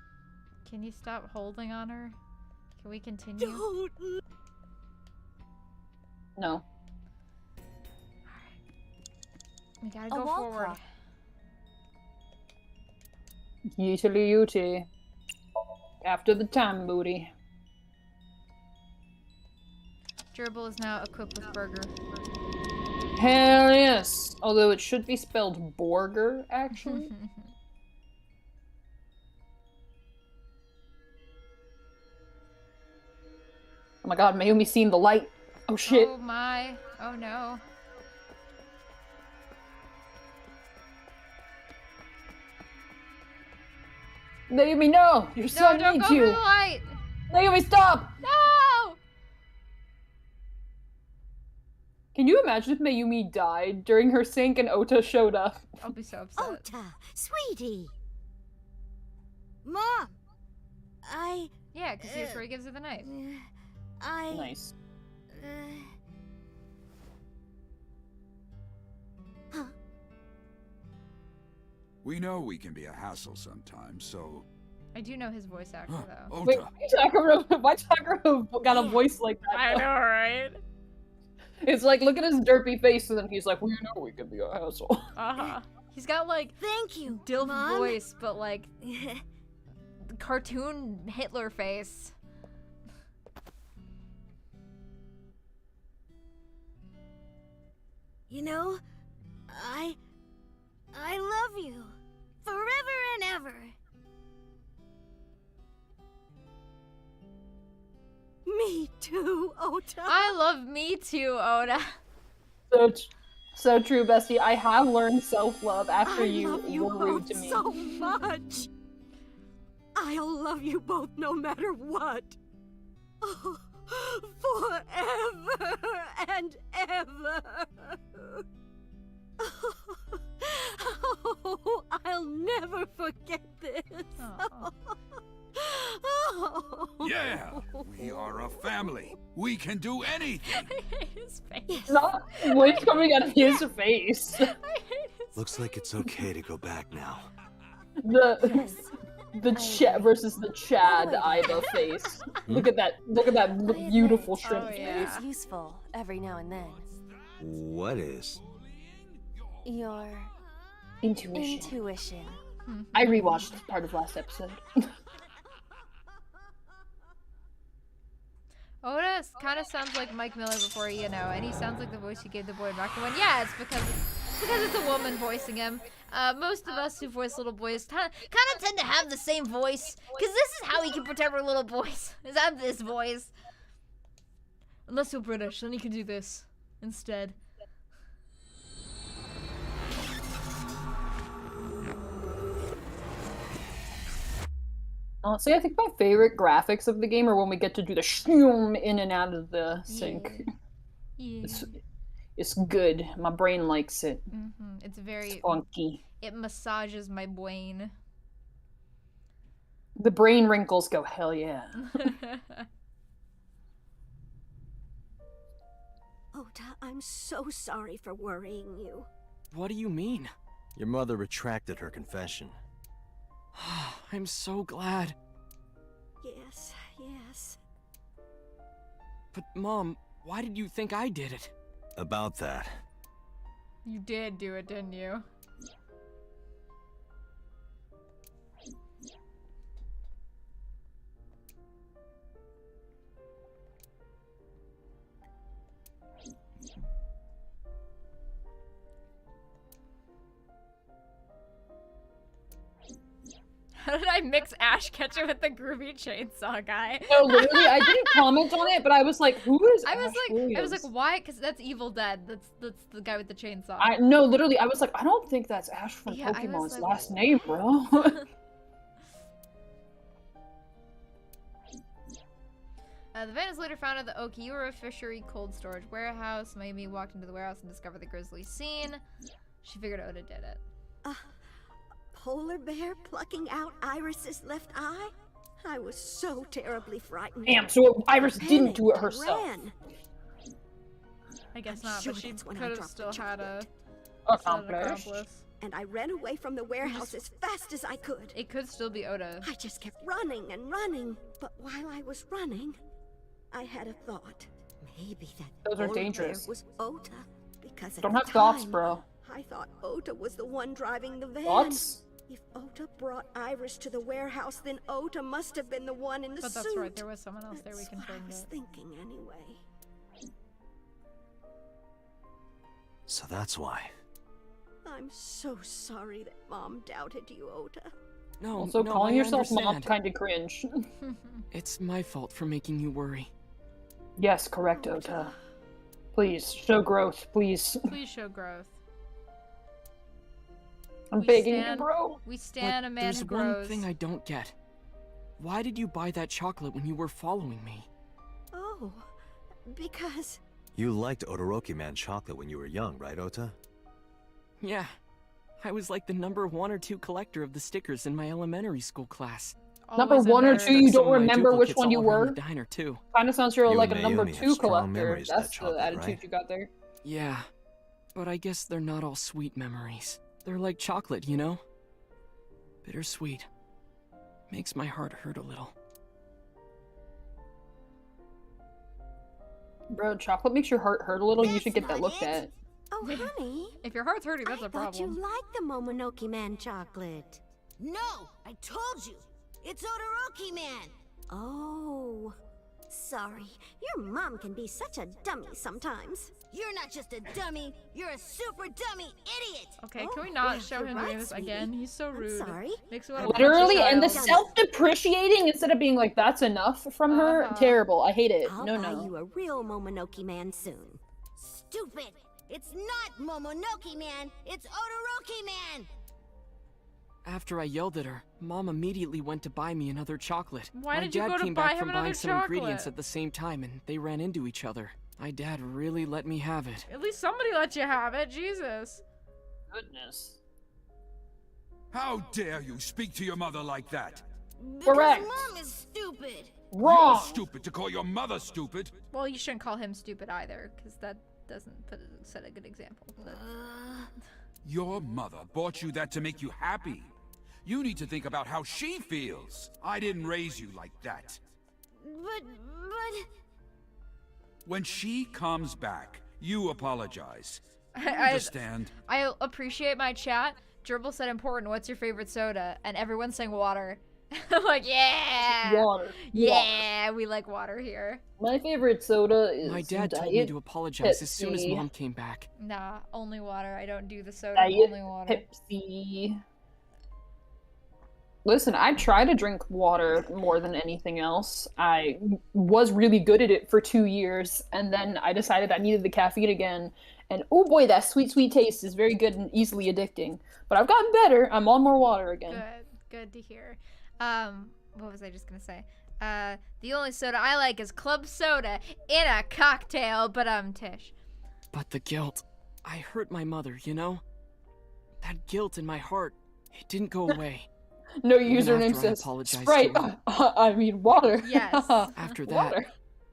Can you stop holding on her? Can we continue? Don't. No. We gotta A go wall forward. clock. Yeetily yooty. After the time, booty. Gerbil is now equipped with burger. Hell yes! Although it should be spelled Borger, actually. Oh my god, Mayumi's seen the light! Oh shit! Oh my. Oh no. Mayumi, no! Your No, son don't go needs for you! the light! Mayumi, stop! No! Can you imagine if Mayumi died during her sink and Ota showed up? I'll be so upset. Ota, sweetie. Mom. Yeah, because here's where he gives her the knife. Nice. Huh? We know we can be a hassle sometimes, so... I do know his voice actor, though. Wait, Ota, why Takaro got a voice like that? I though? know, right? It's like, look at his derpy face, and then he's like, we know we can be a hassle. Uh-huh. He's got, like, Thank you, Dilf Mom. voice, but, like, cartoon Hitler face. You know, I love you forever and ever. Me too, Ota. I love me too, Oda. So true, bestie. I have learned self-love after I you love you were rude both to me. so much. I'll love you both no matter what. Oh, forever and ever. Oh, I'll never forget this. Aw. Oh. yeah! We are a family. We can do anything. I hate his face. Not what's coming out of his face. I hate his Looks like it's okay to go back now. The Chet versus the Chad Iva face. Look at that beautiful admit, shrimp Oh, It yeah. is useful every now and then. What is? Your intuition. intuition. I rewatched part of last episode. Oda kind of sounds like Mike Miller before and he sounds like the voice he gave the boy back when. Yeah, it's because it's a woman voicing him. Most of us who voice little boys kind of tend to have the same voice, because this is how he can protect our little boys. Is have this voice. Unless you're British, then you can do this instead. Honestly, I think my favorite graphics of the game are when we get to do the shoom in and out of the sink. Yeah. It's good. My brain likes it. It's very It's funky. It massages my brain. The brain wrinkles go, hell yeah. Ota, I'm so sorry for worrying you. What do you mean? Your mother retracted her confession. I'm so glad. Yes, yes. But Mom, why did you think I did it? About that. You did do it, didn't you? How did I mix Ash Ketchum with the groovy chainsaw guy? No, literally, I didn't comment on it, but I was like, "Who is Ash Williams?" I was like, why? Because that's Evil Dead. That's the guy with the chainsaw. No, literally, I was like, I don't think that's Ash from Yeah, I was Pokemon's like, last name, bro. The van is later found at the Okiura Fishery Cold Storage Warehouse. Mayumi walked into the warehouse and discovered the grisly scene. She figured Ota did it. Polar bear plucking out Iris's left eye? I was so terribly frightened. Damn, so Iris didn't do it Panicked and herself. ran. I guess I'm not, sure but she that's when I could have dropped still the had a Accomplished. accomplice. And I ran away from the warehouse as fast as I could. It could still be Ota. I just kept running and running. But while I was running, I had a thought. Maybe that Those are polar bear dangerous. was Ota. Because at Don't the have thoughts, time, bro. I thought Ota was the one driving the van. Thoughts? If Ota brought Iris to the warehouse, then Ota must have been the one in the But suit. that's right, there was someone else there. We That's what I confirmed was it. thinking anyway. So that's why. I'm so sorry that Mom doubted you, Ota. No, Also, no, calling I yourself mom understand. kinda cringe. It's my fault for making you worry. Yes, correct, Ota. Please, show growth, please. Please show growth. I'm We begging you, stand- bro. We stand But a man there's who one grows. thing I don't get. Why did you buy that chocolate when you were following me? Oh, because You liked Odoroki Man chocolate when you were young, right, Ota? Yeah, I was like the number 1 or 2 collector of the stickers in my elementary school class. Number Always in one or there. two, you Stuck some don't of my remember which duplicates one you all around were? the diner too. Kinda sounds you're You like a and number Mayumi have 2 strong collector. memories of that That's the chocolate, attitude right? you got there. Yeah, but I guess they're not all sweet memories. They're like chocolate, you know? Bittersweet. Makes my heart hurt a little. Bro, chocolate makes your heart hurt a little. You That's should get that not looked it. at. Oh, honey. If your heart's hurting, that's I a thought problem. you liked the Momonoki Man chocolate. No, I told you. It's Odoroki Man. Oh, sorry. Your mom can be such a dummy sometimes. You're not just a dummy, you're a super dummy idiot. Okay, Oh, can we not yeah, show you're him right, doing this sweetie. again? He's so I'm rude. sorry. Makes me want to Literally, and the Done. self-depreciating instead of being like, that's enough from her. Uh-huh. Terrible. I hate it. I'll No, buy no. you a real Momonoki Man soon. Stupid. It's not Momonoki Man, it's Odoroki Man. After I yelled at her, Mom immediately went to buy me another chocolate. Why My did you dad go to came buy back him from another buying some ingredients chocolate? at the same time, and they ran into each other. My dad really let me have it. At least somebody let you have it. Jesus. Goodness. How dare you speak to your mother like that? Because Correct. Mom is stupid. You're Wrong. stupid to call your mother stupid. Well, you shouldn't call him stupid either, because that doesn't set a good example. But Your mother bought you that to make you happy. You need to think about how she feels. I didn't raise you like that. But When she comes back, you apologize. You I understand? appreciate my chat. Gerbil said important. What's your favorite soda? And everyone's saying water. I'm like, yeah, Water. yeah, we like water here. My favorite soda is My dad told me Diet to apologize as soon as Pepsi. Mom came back. Nah, only water. I don't do the soda. Diet Only water. Pepsi. Listen, I try to drink water more than anything else. I was really good at it for 2 years, and then I decided I needed the caffeine again. And oh boy, that sweet, sweet taste is very good and easily addicting. But I've gotten better. I'm on more water again. Good to hear. What was I just gonna say? The only soda I like is club soda in a cocktail, but Tish. But the guilt. I hurt my mother, you know? That guilt in my heart, it didn't go away. No Even username after I says apologized Sprite. to her. I mean water. Yes. After that, Water.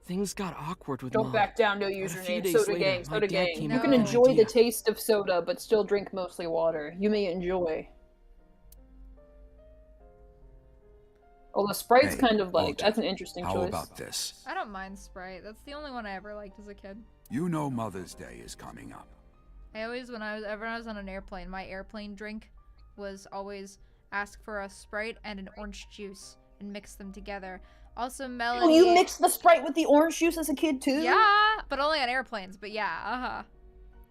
things got awkward with Don't Mom. back down, no But a few username. days Soda later, gang, my soda dad gang. came You up can with an enjoy the idea. taste of soda, but still drink mostly water. You may enjoy. Oh, the Sprite's Hey, kind of like, Ota, that's an interesting How choice. about this? I don't mind Sprite. That's the only one I ever liked as a kid. You know Mother's Day is coming up. I always, when I was on an airplane, my airplane drink was always ask for a Sprite and an orange juice and mix them together. Also, Melody. Oh, you mixed the Sprite with the orange juice as a kid too? Yeah, but only on airplanes. But yeah,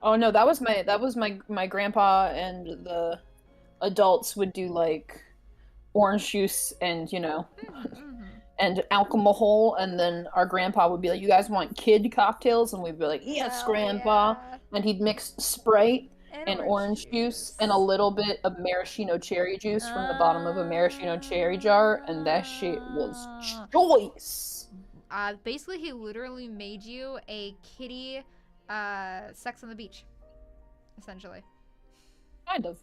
Oh no, that was my grandpa and the adults would do like orange juice and, you know, and alcohol, and then our grandpa would be like, you guys want kid cocktails? And we'd be like, yes, Hell grandpa. yeah. And he'd mix Sprite and orange orange juice and a little bit of maraschino cherry juice from the bottom of a maraschino cherry jar, and that shit was choice. Basically, he literally made you a kitty Sex on the Beach, essentially. Kind of.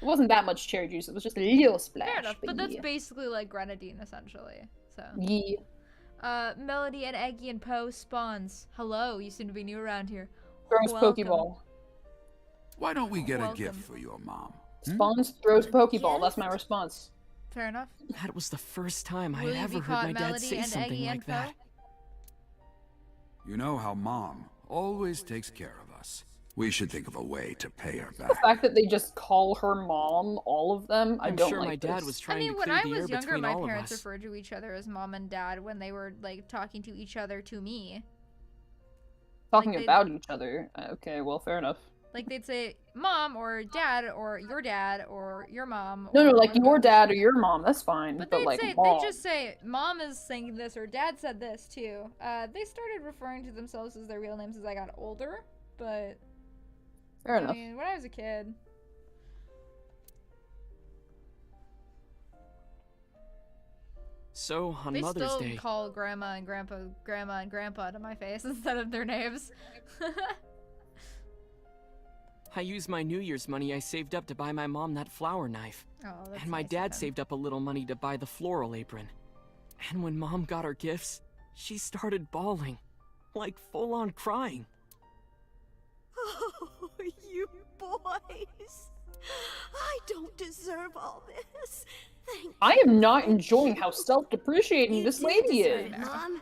It wasn't that much cherry juice, it was just a little splash. Fair enough, but that's yeah. basically like grenadine, essentially. So. Yeah. Melody and Eggy and Poe spawns. Hello, you seem to be new around here. Throws Welcome. Pokeball. Why don't we get a gift for your mom? Spawns throws Pokeball. That's my response. Fair enough. That was the first time I Will had you ever be heard caught my dad Melody say and something Eggy like and Poe? that. You know how Mom always takes care of us. We should think of a way to pay her The back. fact that they just call her mom, all of them, I I'm don't sure like my dad this. was I trying mean, to when clear I the air was younger, between my all of parents us. referred to each other as mom and dad when they were like talking to each other to me. Talking like, about each other. Okay, well, fair enough. Like they'd say mom or dad or your mom. No, or like your whatever. dad or your mom, that's fine. But But, they'd like, say mom. they just say mom is saying this or dad said this too. They started referring to themselves as their real names as I got older, but Fair enough. I mean, when I was a kid. So, on They Mother's still Day, call grandma and grandpa to my face instead of their names. I used my New Year's money I saved up to buy my mom that flower knife. Oh, that's And my nice of dad him. saved up a little money to buy the floral apron. And when Mom got her gifts, she started bawling. Like full-on crying. Oh, you boys. I don't deserve all this. Thank I am not enjoying how self-depreciating You this do lady deserve is. it. Mom,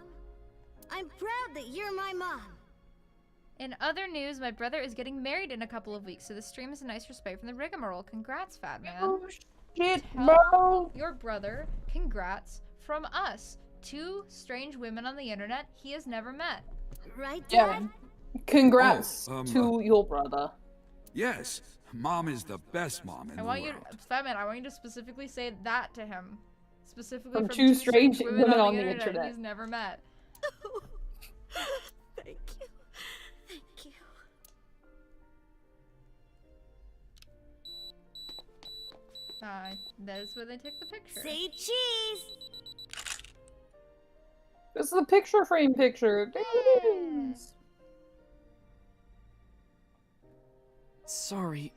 I'm proud that you're my mom. In other news, my brother is getting married in a couple of weeks, so the stream is a nice respite from the rigmarole. Congrats, Fat Man. Oh, shit, Tell bro. your brother congrats from us. Two strange women on the internet he has never met. Right, Yeah. Dad? Congrats Oh, to your brother. Yes, Mom is the best mom in I the want world. you, Fat Man, I want you to specifically say that to him. Specifically From from two strange women on the internet internet. he's never met. Thank you. Thank you. That is where they take the picture. Say cheese. This is a picture frame picture. Yeah. Sorry,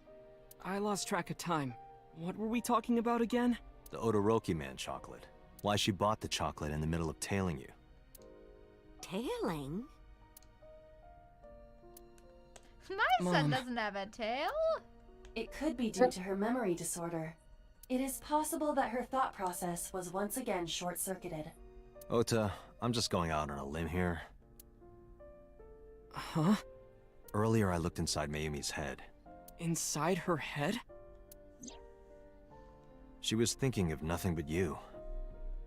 I lost track of time. What were we talking about again? The Odoroki Man chocolate. Why she bought the chocolate in the middle of tailing you. Tailing? My son Mom. doesn't have a tail. It could be due to her memory disorder. It is possible that her thought process was once again short-circuited. Ota, I'm just going out on a limb here. Huh? Earlier I looked inside Mayumi's head. Inside her head? She was thinking of nothing but you.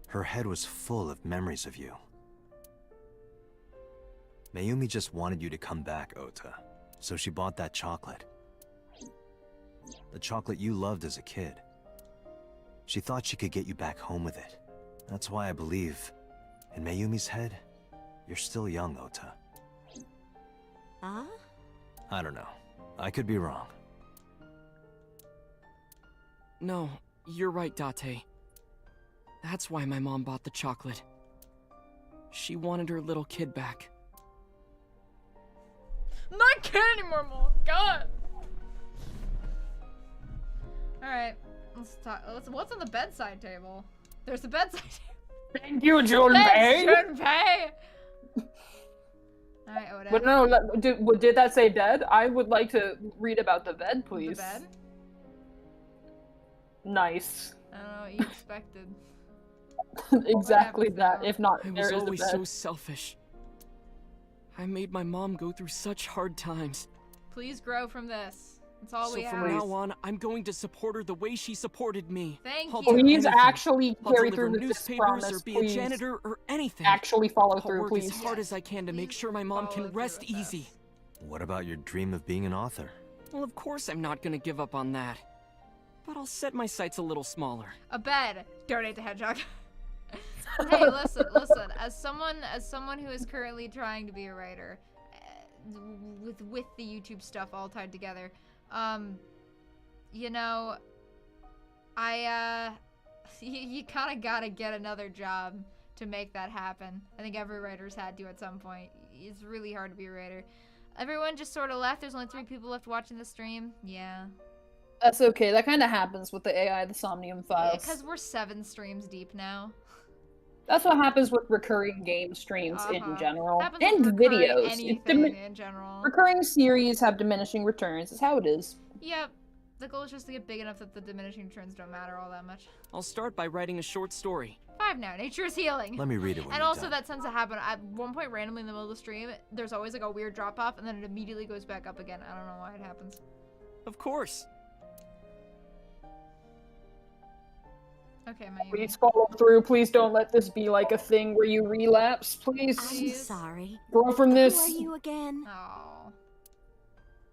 Her head was full of memories of you. Mayumi just wanted you to come back, Ota. So she bought that chocolate. The chocolate you loved as a kid. She thought she could get you back home with it. That's why I believe, in Mayumi's head, you're still young, Ota. Huh? I don't know. I could be wrong. No, you're right, Date. That's why my mom bought the chocolate. She wanted her little kid back. I'm not kid anymore, Mom. God. All right, let's talk. What's on the bedside table? There's the bedside table. Thank you, Junpei. Thanks, Junpei. All right, Oda. But no, did that say bed? I would like to read about the bed, please. The bed? Nice. I don't know what you expected. Exactly happens that. now? If not, I there was is a always bed. so selfish. I made my mom go through such hard times. Please grow from this. That's all So we from ask. now on, I'm going to support her the way she supported me. Thank I'll you. do Please anything. actually I'll carry deliver through with this newspapers promise, or be please. a janitor or anything. Actually follow I'll through, work please. as hard as I can to make Please sure my mom follow can through rest with this. easy. What about your dream of being an author? Well, of course I'm not gonna give up on that. but I'll set my sights a little smaller. A bed. Donate to Hedgehog. Hey, listen. As someone who is currently trying to be a writer, with the YouTube stuff all tied together, you know, you kind of gotta get another job to make that happen. I think every writer's had to at some point. It's really hard to be a writer. Everyone just sort of left. There's only 3 people left watching the stream. Yeah. That's okay. That kind of happens with the AI, the Somnium files. Yeah, because we're 7 streams deep now. That's what happens with recurring game streams in general. Happens And with recurring videos. anything in general. Recurring series have diminishing returns. It's how it is. Yep. The goal is just to get big enough that the diminishing returns don't matter all that much. I'll start by writing a short story. 5 now. Nature is healing. Let me read it when And you're also done. that tends to happen at one point randomly in the middle of the stream. There's always like a weird drop off and then it immediately goes back up again. I don't know why it happens. Of course. Okay, Mayumi. Please follow through. Please don't let this be like a thing where you relapse. Please. I'm sorry. Grow from this. Who are you again? Oh.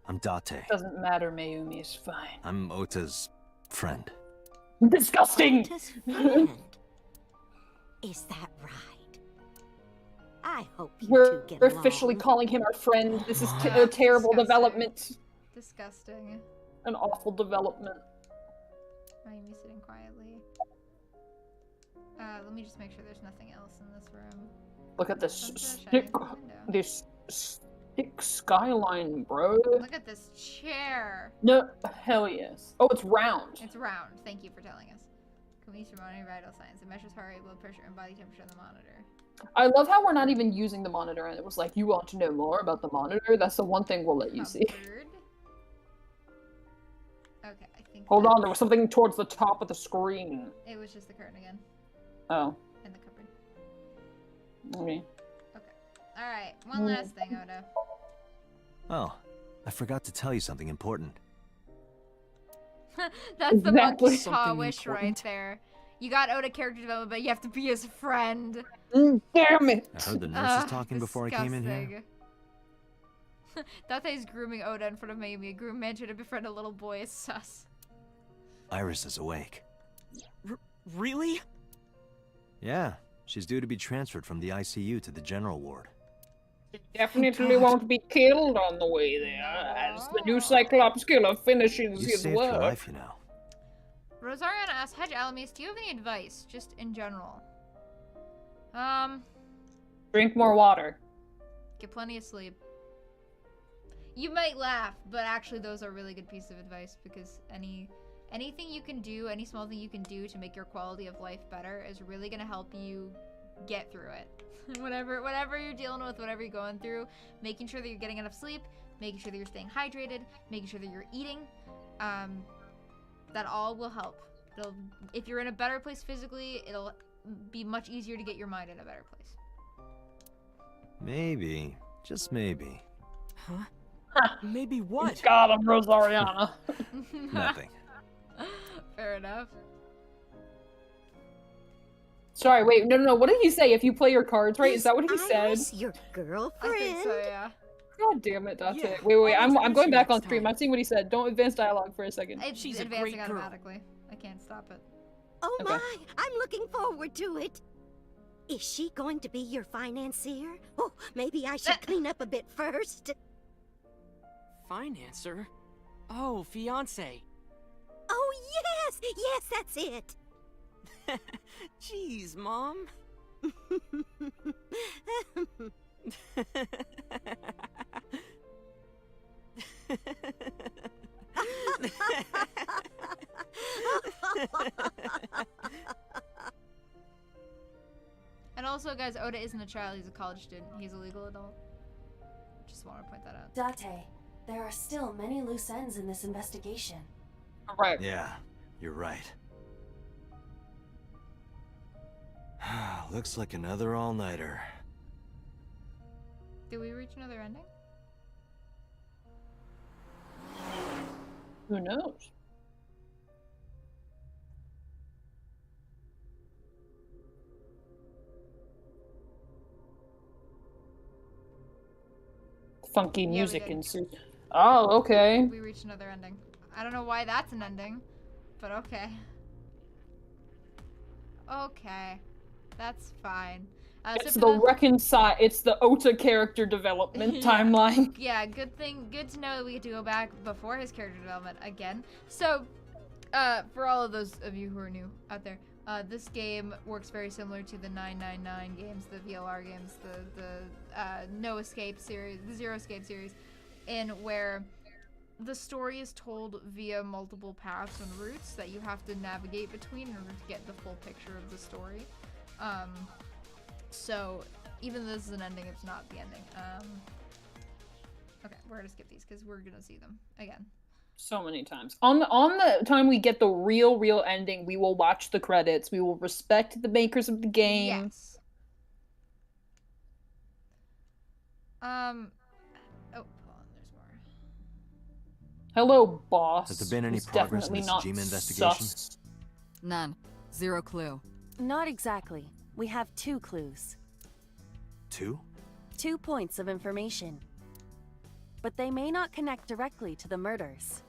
I'm Date. Doesn't matter, Mayumi is fine. I'm Ota's friend. Disgusting! Ota's friend. Is that right? I hope you We're two get officially along. calling him our friend. This is a terrible Disgusting. development. Disgusting. An awful development. Mayumi sitting quietly. Let me just make sure there's nothing else in this room. Look at this Sunset shining stick, through the window. this stick skyline, bro. Look at this chair. No, hell yes. Oh, it's round. It's round. Thank you for telling us. Can we use your monitoring vital signs? It measures heart rate, blood pressure, and body temperature on the monitor. I love how we're not even using the monitor, and it was like, you want to know more about the monitor? That's the one thing we'll let you see. Bird? Okay, I think. Hold on, there was something towards the top of the screen. It was just the curtain again. Oh. In the cupboard. Okay. Alright, one last thing, Oda. Oh, I forgot to tell you something important. That's the Exactly. monkey paw Something wish right important. there. You got Oda character development, but you have to be his friend. Damn it! I heard the nurses talking before I came in here. Date's grooming Oda in front of Mayumi. A groom man trying to befriend a little boy is sus. Iris is awake. Really? Yeah, she's due to be transferred from the ICU to the general ward. Definitely won't be killed on the way there, as the new Cyclops killer finishes You his saved her work. life, you know. Rosariana asks, Hedge Alamis, do you have any advice, just in general? Drink more water. Get plenty of sleep. You might laugh, but actually those are really good pieces of advice because anything you can do, any small thing you can do to make your quality of life better is really gonna help you get through it. whatever you're dealing with, whatever you're going through, making sure that you're getting enough sleep, making sure that you're staying hydrated, making sure that you're eating, that all will help. If you're in a better place physically, it'll be much easier to get your mind in a better place. Maybe. Just maybe. Huh? Maybe what? Got him, Rosariana. Nothing. Fair enough. Sorry, wait, no, what did he say? If you play your cards right, is that what he said? Iris your girlfriend? I think so, yeah. God damn it, that's Yeah, it. Wait, I'll I'm introduce going you back on next stream. time. I'm seeing what he said. Don't advance dialogue for a second. It's She's a advancing great girl. automatically. I can't stop it. Oh Okay. my, I'm looking forward to it. Is she going to be your financier? Oh, maybe I should clean up a bit first. Financer? Oh, fiance. Oh, yes, that's it. Jeez, Mom. And also, guys, Oda isn't a child. He's a college student. He's a legal adult. Just want to point that out. Date, there are still many loose ends in this investigation. Right. Yeah, you're right. Looks like another all-nighter. Did we reach another ending? Who knows? Funky music did. ensues. Oh, okay. We reached another ending. I don't know why that's an ending, but okay. Okay. That's fine. It's it's the Ota character development timeline. Yeah, good to know that we get to go back before his character development again. So, for all of those of you who are new out there, this game works very similar to the 999 games, the VLR games, the No Escape series, the Zero Escape series, in where the story is told via multiple paths and routes that you have to navigate between in order to get the full picture of the story. So even though this is an ending, it's not the ending. Okay, we're gonna skip these because we're gonna see them again. So many times. On the time we get the real ending, we will watch the credits. We will respect the makers of the game. Yes. Oh, hold on, there's more. Hello, boss. Has there been any Who's progress in definitely this not Jima investigation? sus. None. Zero clue. Not exactly. We have 2 clues. 2? 2 points of information. But they may not connect directly to the murders.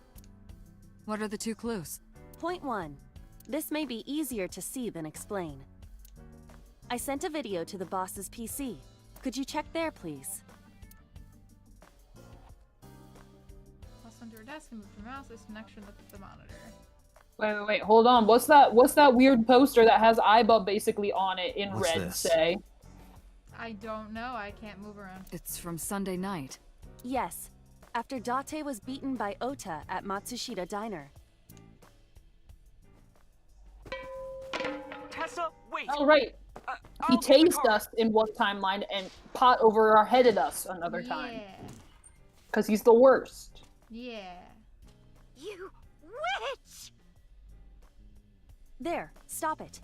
What are the 2 clues? Point 1. This may be easier to see than explain. I sent a video to the boss's PC. Could you check there, please? Plus onto your desk and move your mouse. There's connection with the monitor. Wait, hold on. What's that weird poster that has Aiba basically on it in What's red, this? say? I don't know. I can't move around. It's from Sunday night. Yes. After Date was beaten by Ota at Matsushita Diner. Tessa, wait! Oh, right. He I'll get the tased car. us in one timeline and pot over our headed us another time. Because he's the worst. Yeah. You witch! There, stop it.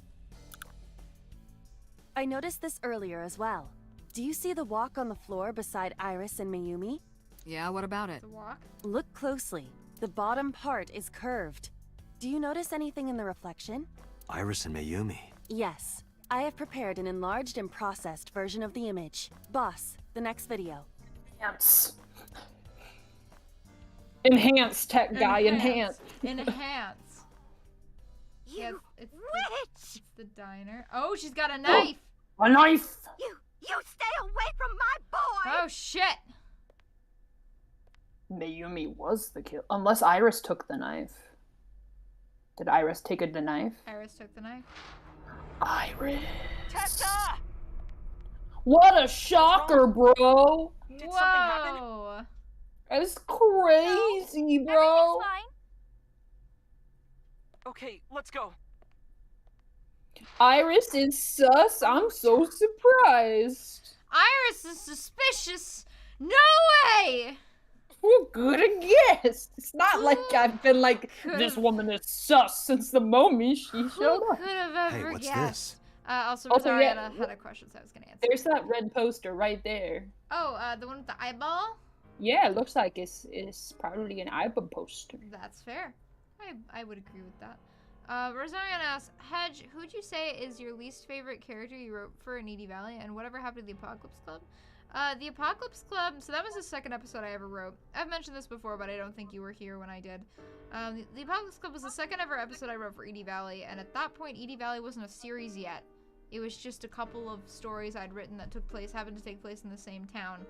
I noticed this earlier as well. Do you see the walk on the floor beside Iris and Mayumi? Yeah, what about it? The walk? Look closely. The bottom part is curved. Do you notice anything in the reflection? Iris and Mayumi. Yes. I have prepared an enlarged and processed version of the image. Boss, the next video. Enhance, tech guy, enhance. Enhance. You Yes, witch! It's the diner. Oh, she's got a knife! A knife! You stay away from my boy! Oh, shit! Mayumi was the kill. Unless Iris took the knife. Did Iris take the knife? Iris took the knife. Iris. Tessa! What a shocker, bro! Did something happen? Whoa! That's crazy, bro. Okay, let's go. Iris is sus. I'm so surprised. Iris is suspicious! No way! Who could have guessed? It's not like I've been like, this woman is sus since the moment she showed Who up. could have Hey, ever what's guessed? this? Also, Also, Rosaria yeah, had a question, so I was gonna answer. There's that red poster right there. Oh, the one with the eyeball? Yeah, it looks like it's probably an album poster. That's fair. I would agree with that. Rosarian asks, Hedge, who'd you say is your least favorite character you wrote for Needy Valley, and whatever happened to the Apocalypse Club? The Apocalypse Club, so that was the second episode I ever wrote. I've mentioned this before, but I don't think you were here when I did. The Apocalypse Club was the second ever episode I wrote for Edie Valley, and at that point, Edie Valley wasn't a series yet. It was just a couple of stories I'd written that happened to take place in the same town.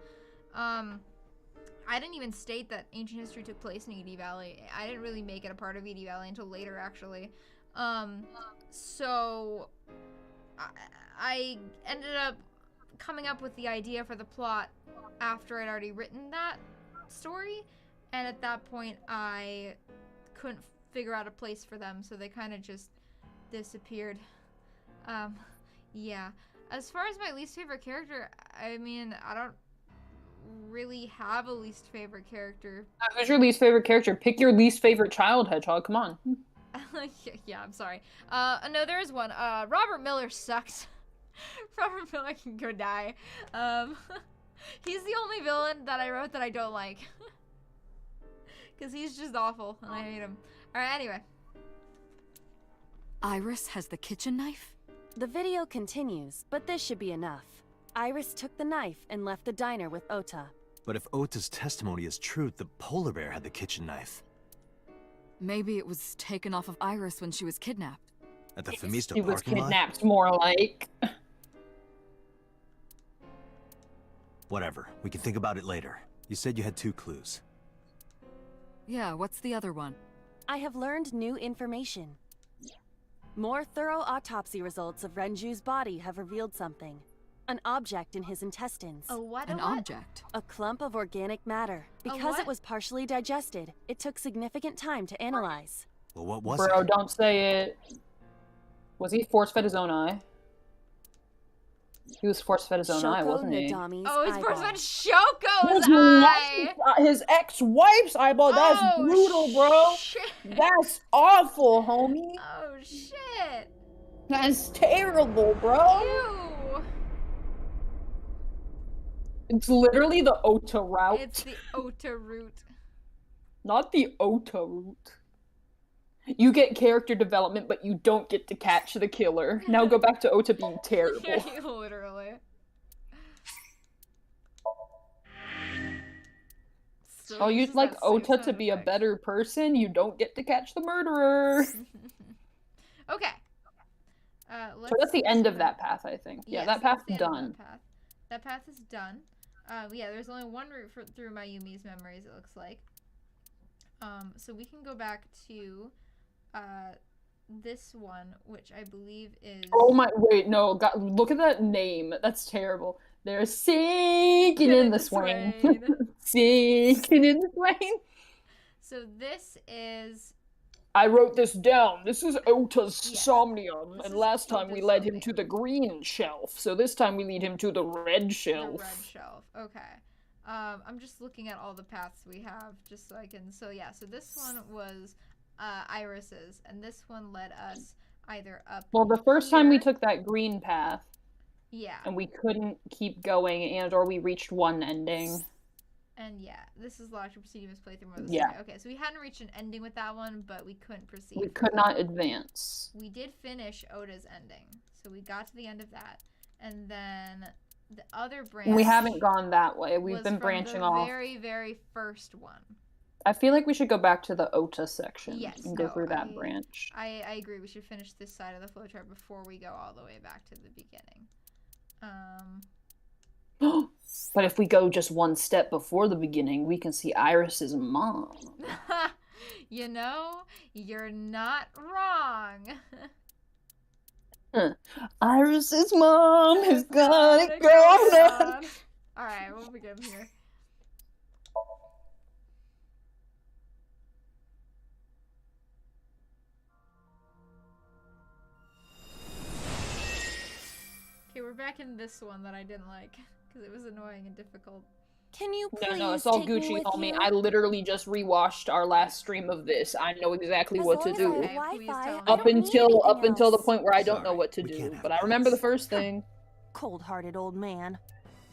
I didn't even state that ancient history took place in Edie Valley. I didn't really make it a part of Edie Valley until later, actually. So I ended up coming up with the idea for the plot after I'd already written that story, and at that point I couldn't figure out a place for them, so they kind of just disappeared. Yeah. As far as my least favorite character, I mean, I don't really have a least favorite character. Who's your least favorite character? Pick your least favorite child, Hedgehog. Come on. Yeah, I'm sorry. No, there is one. Robert Miller sucks. Robert Miller can go die. He's the only villain that I wrote that I don't like. Because he's just awful, and I hate him. Alright, anyway. Iris has the kitchen knife? The video continues, but this should be enough. Iris took the knife and left the diner with Ota. But if Ota's testimony is true, the polar bear had the kitchen knife. Maybe it was taken off of Iris when she was kidnapped. At the Femisto She was parking lot? kidnapped, more like. Whatever. We can think about it later. You said you had 2 clues. Yeah, what's the other one? I have learned new information. More thorough autopsy results of Renju's body have revealed something. An object in his intestines. A what? An object? A clump of organic matter. Because what? it was partially digested, it took significant time to analyze. Well, what was Bro, it? don't say it. Was he force-fed his own eye? He was force-fed his own eye, wasn't he? Oh, he's force-fed Shoko's His eye! his ex-wife's eyeball. That's Oh, brutal, bro. shit. That's awful, homie. Oh, shit. That's terrible, bro. Ew. It's literally the Ota route. It's the Ota route. Not the Ota route. You get character development, but you don't get to catch the killer. Now go back to Ota being terrible. Literally. Still Oh, you'd uses like that same Ota to sound be a effect. better person? You don't get to catch the murderer. Okay. So that's the end of that path, I think. Yeah, Yes, that that's path's the end of done. That path is done. Yeah, there's only one route through Mayumi's memories, it looks like. So we can go back to this one, which I believe is... Oh my, wait, no, God, look at that name. That's terrible. They're sinking in the swing. Sinking in the swing. So this is... I wrote this down. This is Ota's Somnium, This and is last time we Ota's led him Somnium. to the green shelf, so this time we lead him to the red shelf. The red shelf. Okay. I'm just looking at all the paths we have, just so I can... So yeah, so this one was Iris's, and this one led us either up Well, the first time we here- took that green path, Yeah. and we couldn't keep going, and or we reached one ending. And yeah, this is Logic proceeding this playthrough more than Yeah. Okay, so we hadn't reached an ending with that one, but we couldn't proceed. We could not advance. We did finish Oda's ending, so we got to the end of that, and then the other branch. We haven't gone that way. We've was been from branching the off. very, very first one. I feel like we should go back to the Ota section Yes, and go no, through that branch. I agree. We should finish this side of the flowchart before we go all the way back to the beginning. But if we go just one step before the beginning, we can see Iris's mom. You know, you're not wrong. Iris's mom has got it going on. All right, we'll begin here. Okay, we're back in this one that I didn't like because it was annoying and difficult. Can you please No, it's all take me Gucci, with homie. you? I literally just rewatched our last stream of this. I know exactly what to do. Okay, please tell me. Up until the point where I don't know what to do. But I remember the first thing. Cold-hearted old man.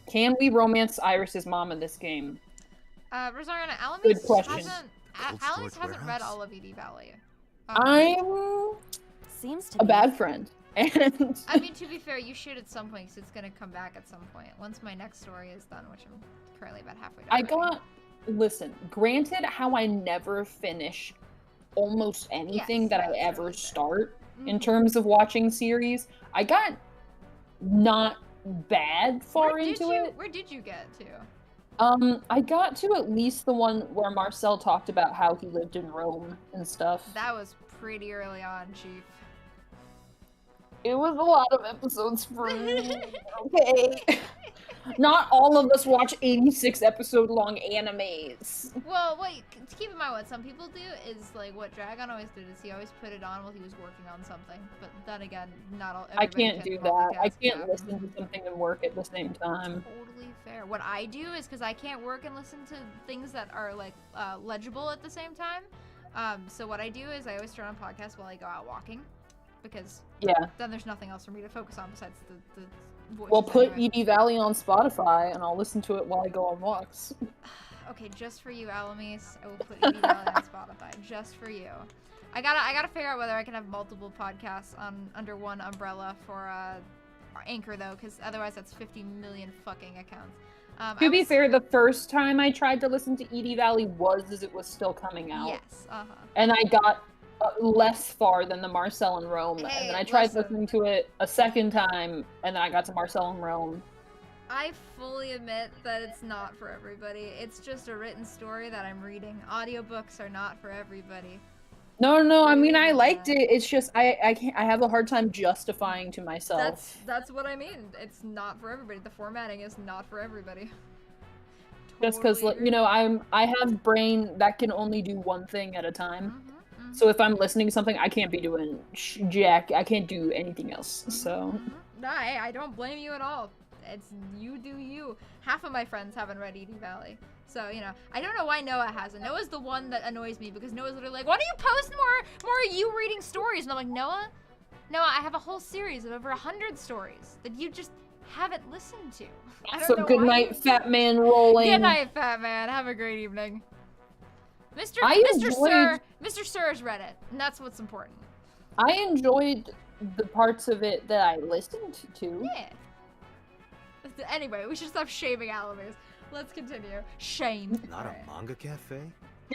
Can we romance Iris's mom in this game? Rosariana, Alamis Good question. hasn't Cold Alamis storage hasn't read warehouse? all of ED Valley. I'm Seems to a be. bad friend. And I mean, to be fair, you should at some point, because it's gonna come back at some point. Once my next story is done, which I'm currently about halfway done. Listen, granted how I never finish almost anything Yes, that I that's ever really fair. start in Mhm. terms of watching series. I got not bad far Where did into you, it. Where did you get to? I got to at least the one where Marcel talked about how he lived in Rome and stuff. That was pretty early on, Chief. It was a lot of episodes for me. Okay. Not all of us watch 86 episode long animes. Well, wait, to keep in mind what some people do is like what Dragon always did is he always put it on while he was working on something. But then again, not all. I everybody can't can do that. I multitask, can't yeah. listen to something and work at the same time. Totally fair. What I do is because I can't work and listen to things that are like legible at the same time. So what I do is I always turn on podcasts while I go out walking, because Yeah. then there's nothing else for me to focus on besides the voices. Well, put anyway. ED Valley on Spotify and I'll listen to it while I go on walks. Okay, just for you, Alamis, I will put ED Valley on Spotify. Just for you. I gotta figure out whether I can have multiple podcasts under one umbrella for Anchor though, because otherwise that's 50 million fucking accounts. To be fair, the first time I tried to listen to Edie Valley was as it was still coming out. Yes, And I got less far than the Marcel and Rome, and then I tried listening to it a second time, and then I got to Marcel and Rome. I fully admit that it's not for everybody. It's just a written story that I'm reading. Audiobooks are not for everybody. No, I mean, I liked it. It's just, I can't, I have a hard time justifying to myself. That's what I mean. It's not for everybody. The formatting is not for everybody. Just because, you know, I have brain that can only do one thing at a time. So if I'm listening to something, I can't be doing jack. I can't do anything else. So. No, I don't blame you at all. It's you do you. Half of my friends haven't read Edie Valley. So, you know, I don't know why Noah hasn't. Noah's the one that annoys me because Noah's literally like, why don't you post more of you reading stories? And I'm like, Noah, I have a whole series of over 100 stories that you just haven't listened to. So good night, fat man rolling. Good night, fat man. Have a great evening. Mr. Sir's read it, and that's what's important. I enjoyed the parts of it that I listened to. Yeah. Anyway, we should stop shaming Alamis. Let's continue. Shame. Not a manga cafe?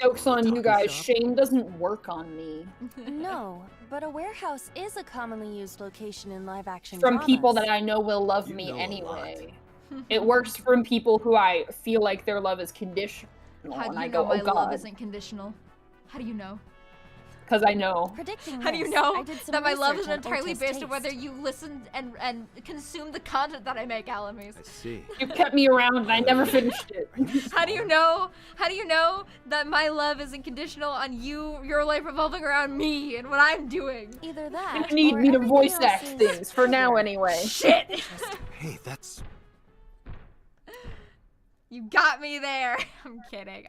Joke's on you guys. Shame doesn't work on me. No, but a warehouse is a commonly used location in live-action From dramas. people that I know will love me anyway. It works from people who I feel like their love is conditional. How do you know my love isn't conditional? How do you know? Because I know. How do you know that my love is entirely based on whether you listen and consume the content that I make, Alamis? I see. You kept me around and I never finished it. How do you know that my love isn't conditional on your life revolving around me and what I'm doing? Either that. You need me to voice act things for now anyway. Shit! Hey, that's... You got me there. I'm kidding.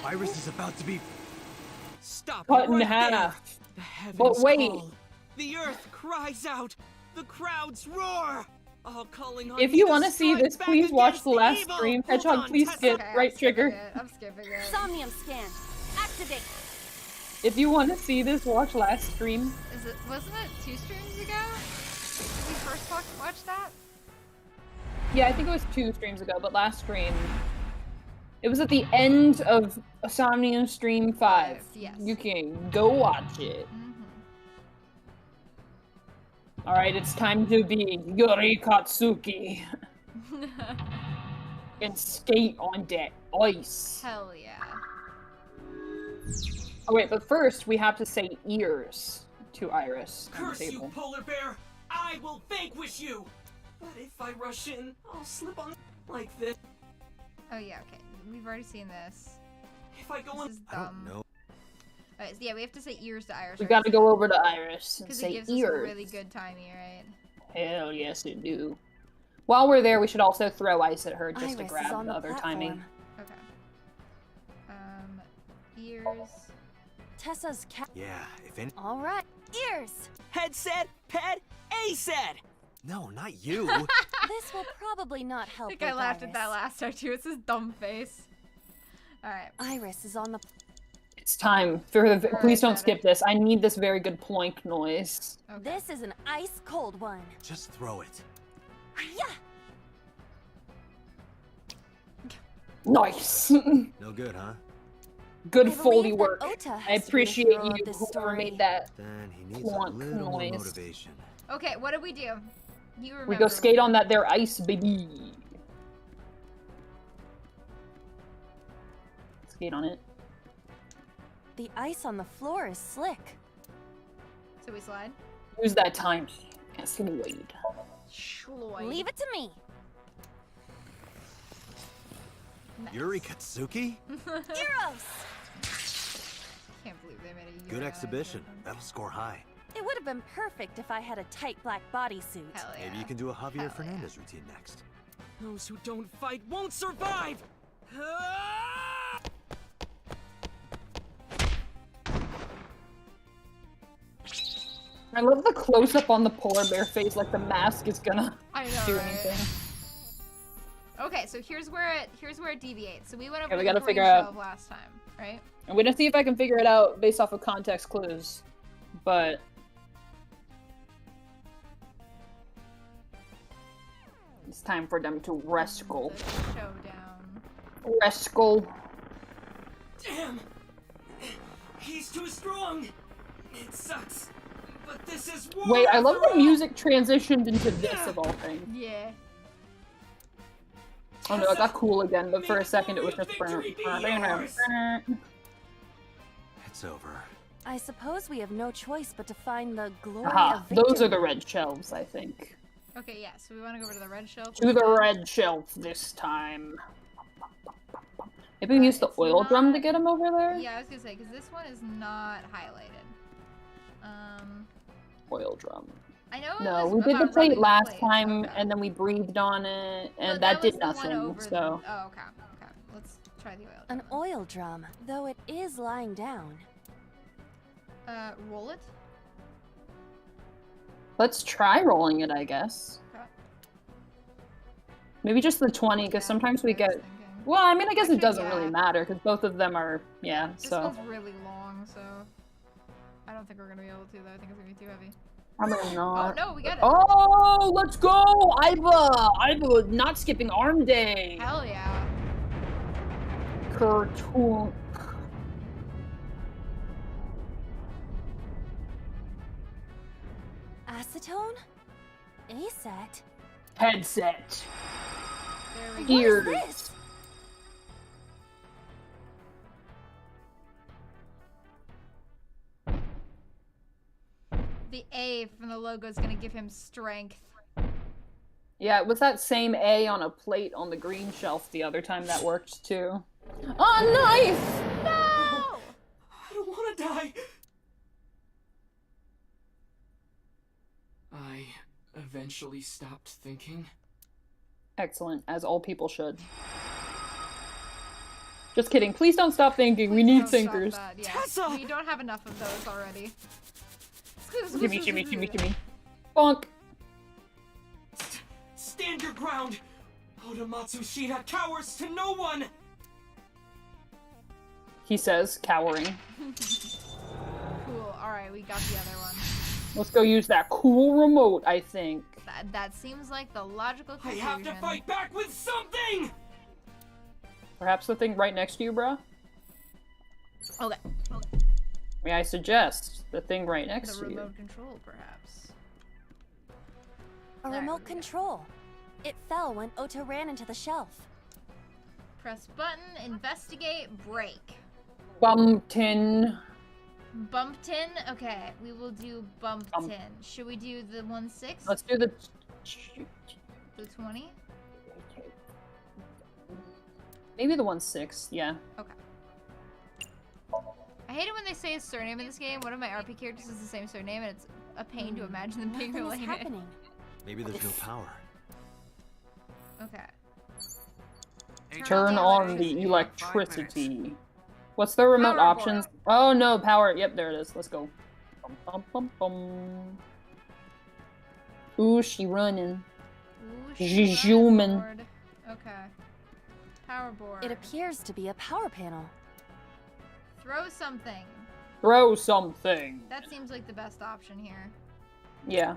Iris is about to be... Stop Cut in right half. there. The heavens But wait. call. The earth cries out. The crowds roar. All calling on If me you to want to see strike this, back please watch the against last evil. stream. Hold Hedgehog, on, please Tessa. skip. Right trigger. I'm skipping it. Somnium scan. Activate. If you want to see this, watch last stream. Wasn't it 2 streams ago? Did we first watch that? Yeah, I think it was 2 streams ago, but last stream. It was at the end of Somnium stream 5. Yes. You can go watch it. Alright, it's time to be Yuri Katsuki. And skate on that ice. Hell yeah. Oh wait, but first we have to say ears to Iris on the Curse you, table. polar bear! I will vanquish you! But if I rush in, I'll slip on like this. Oh yeah, okay. We've already seen this. If I go This is I dumb. don't know. Alright, so yeah, we have to say ears to Iris. We gotta go over to Iris and Because say it gives ears. us a really good timey, right? Hell yes, it do. While we're there, we should also throw ice at her just to Iris is grab on the the other platform. timing. Okay. Ears. Tessa's cat. Yeah, if any... All right, ears. Head said, pet, A said! No, not you. This will probably not I help. think I laughed at that last time too. It's his dumb face. Alright. Iris is on the. It's time for the. Please don't skip this. I need this very good ploink noise. Okay. This is an ice cold one. Just throw it. Yeah. Nice. No good, huh? Good I Foley believe that work. Ota I has to be the appreciate hero of you this whoever story. made that. Then he needs a Plonk little more noise. motivation. Okay, what do we do? You remember. We go skate on that there ice, baby. Skate on it. The ice on the floor is slick. So we slide? Use that time. Yes, wait. Schloid. Leave it to me. Yuri Katsuki? Eros. Can't believe they made a Good Yuri exhibition. on it. That'll score high. It would have been perfect if I had a tight black bodysuit. Hell yeah. Maybe you can do a Javier Hell Fernandez routine next. Those who don't fight won't survive! Ah! I love the close-up on the polar bear face, like the mask is gonna I know, do right? anything. Okay, so here's where it deviates. So we went over Okay, we the gotta dream figure out- shelf last time, right? I'm gonna see if I can figure it out based off of context clues, but It's time for them to wrestle. The showdown. Wrestle. Damn! He's too strong! It sucks, but this is war. Wait, I love after the all. music transitioned into this of all things. Yeah. Oh no, it got cool again, but for a second it was just... It's over. I suppose we have no choice but to find the glory Aha, of victory. those are the red shelves, I think. Okay, yeah, so we want to go over to the red shelf. To the red shelf this time. Maybe we use the oil drum to get him over there? Yeah, I was gonna say, because this one is not highlighted. Oil drum. I know No, it was we did the about plate rubbing last plate. time, Okay. and then we breathed on it, and No, that did was the one nothing, over so... Oh, okay, okay. Let's try the oil An drum. oil drum, though it is lying down. Roll it. Let's try rolling it, I guess. Okay. Maybe just the 20, because sometimes we get... Well, I mean, I guess it doesn't really matter, because both of them are... Yeah, This so... one's really long, so... I don't think we're gonna be able to, though. I think it's gonna be too heavy. Probably not. Oh, no, we got it. Oh, let's go! Iva, not skipping arm day! Hell yeah. Kertoon. Acetone? Aset? Headset. There we go. Here. What is this? The A from the logo is gonna give him strength. Yeah, it was that same A on a plate on the green shelf the other time that worked too. A knife! No! I don't want to die. I eventually stopped thinking. Excellent, as all people should. Just kidding, please don't stop thinking, we need Don't stop thinkers. that, yeah. Tessa! We don't have enough of those already. Gimme, gimme, gimme, gimme. Bonk! Stand your ground! Odamatsu Shida cowers to no one! He says, cowering. Cool, alright, we got the other one. Let's go use that cool remote, I think. That seems like the logical I conclusion. have to fight back with something! Perhaps the thing right next to you, bruh? Okay. May I suggest the thing right next The to you? remote control, perhaps. A There remote we go. control. It fell when Ota ran into the shelf. Press button, investigate, break. Bumptin. Bumptin? Okay, we will do Bumptin. Should we do the 1/6? Let's do the... The 20? Maybe the 1/6, yeah. Okay. I hate it when they say his surname in this game. One of my RP characters is the same surname, and it's a pain to imagine them being Nothing is related. happening. Maybe there's no power. Okay. Turn on the electricity. What's the remote Power options? Oh no, power. Yep, there it is. Let's go. Bum, bum, bum, bum. Ooh, she running. Ooh, She's she's running human. forward. Okay. Power board. It appears to be a power panel. Throw something. Throw something. That seems like the best option here. Yeah.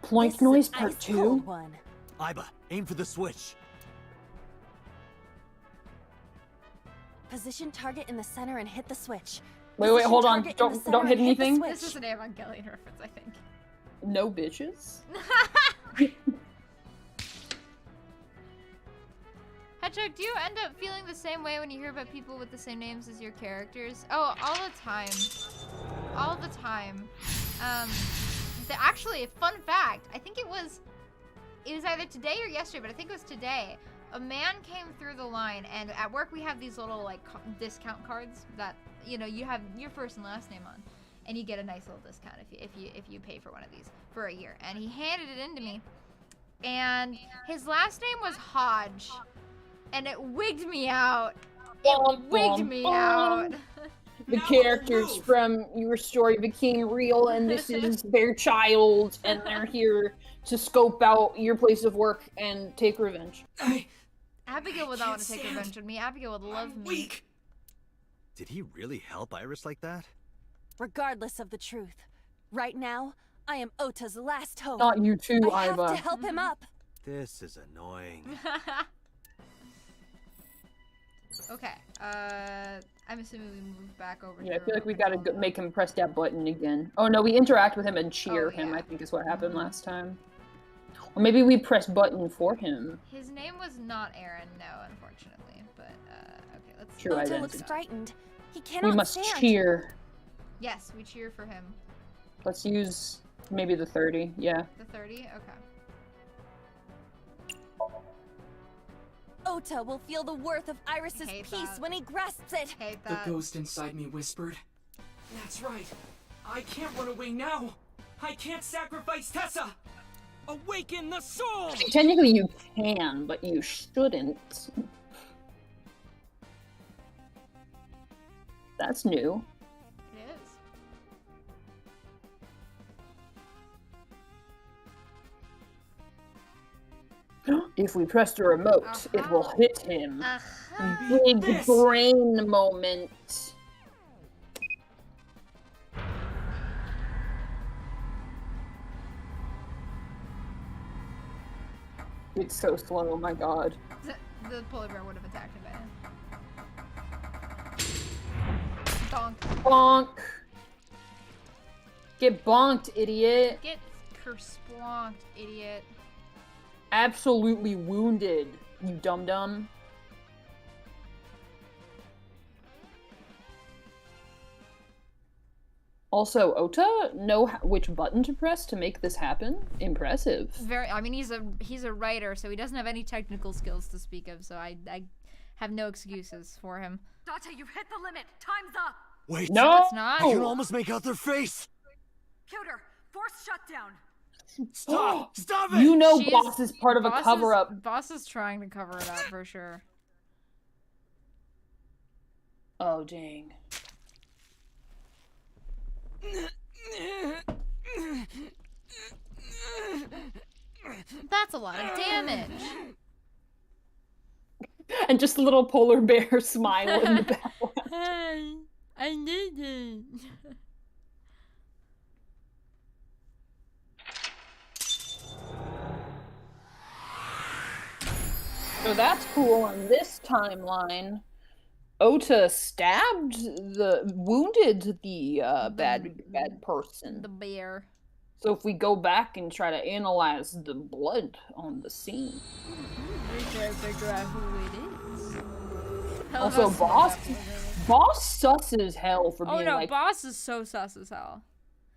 Plank This is noise an part ice 2? cold one. Iba, aim for the switch. Position target in the center and hit the switch. Wait, Position hold on. target in the center Don't hit and the anything. This switch. is an Evangelion reference, I think. No bitches. Hedgehog, do you end up feeling the same way when you hear about people with the same names as your characters? Oh, all the time. All the time. Actually, fun fact, I think it was either today or yesterday, but I think it was today. A man came through the line, and at work we have these little like discount cards that you have your first and last name on, and you get a nice little discount if you pay for one of these for a year. And he handed it in to me, and his last name was Hodge, and it wigged me out. It wigged me out. The characters from your story became real, and this is their child, and they're here to scope out your place of work and take revenge. Abigail would not want to take revenge on me. Abigail would love me. Weak. Did he really help Iris like that? Regardless of the truth, right now, I am Ota's last hope. Not you too, I have Iva. to help him up. This is annoying. Okay. I'm assuming we move back over. Yeah, I feel like we gotta make him press that button again. Oh no, we interact with him and cheer him, yeah. I think is what happened last time. Or maybe we press button for him. His name was not Aaron, no, unfortunately. But, okay, let's... True Ota identity. looks frightened. He cannot We must stand. cheer. Yes, we cheer for him. Let's use maybe the 30, yeah. The 30? Okay. Ota will feel the worth of Iris's Hate peace that. when he grasps it. Hate The that. ghost inside me whispered. That's right. I can't run away now. I can't sacrifice Tessa. Awaken the soul! Technically you can, but you shouldn't. That's new. It is. If we press the remote, it will hit him. Big brain moment. It's so slow, oh my god. The polar bear would have attacked him by now. Bonk. Bonk! Get bonked, idiot! Get kersplonked, idiot. Absolutely wounded, you dum-dum. Also, Ota know which button to press to make this happen? Impressive. I mean, he's a writer, so he doesn't have any technical skills to speak of, so I have no excuses for him. Date, you've hit the limit. Time's up. Wait. No! It's not. I can almost make out their face. Pewter, force shutdown. Stop! Stop it! You know Boss is part of a cover-up. Boss is trying to cover it up, for sure. Oh, dang. That's a lot of damage. And just a little polar bear smile in the background. Hey, I did it. So that's cool. On this timeline, Ota wounded the bad person. The bear. So if we go back and try to analyze the blood on the scene. We try to figure out who it is. Also, Boss sus as hell for being no, like... Boss is so sus as hell.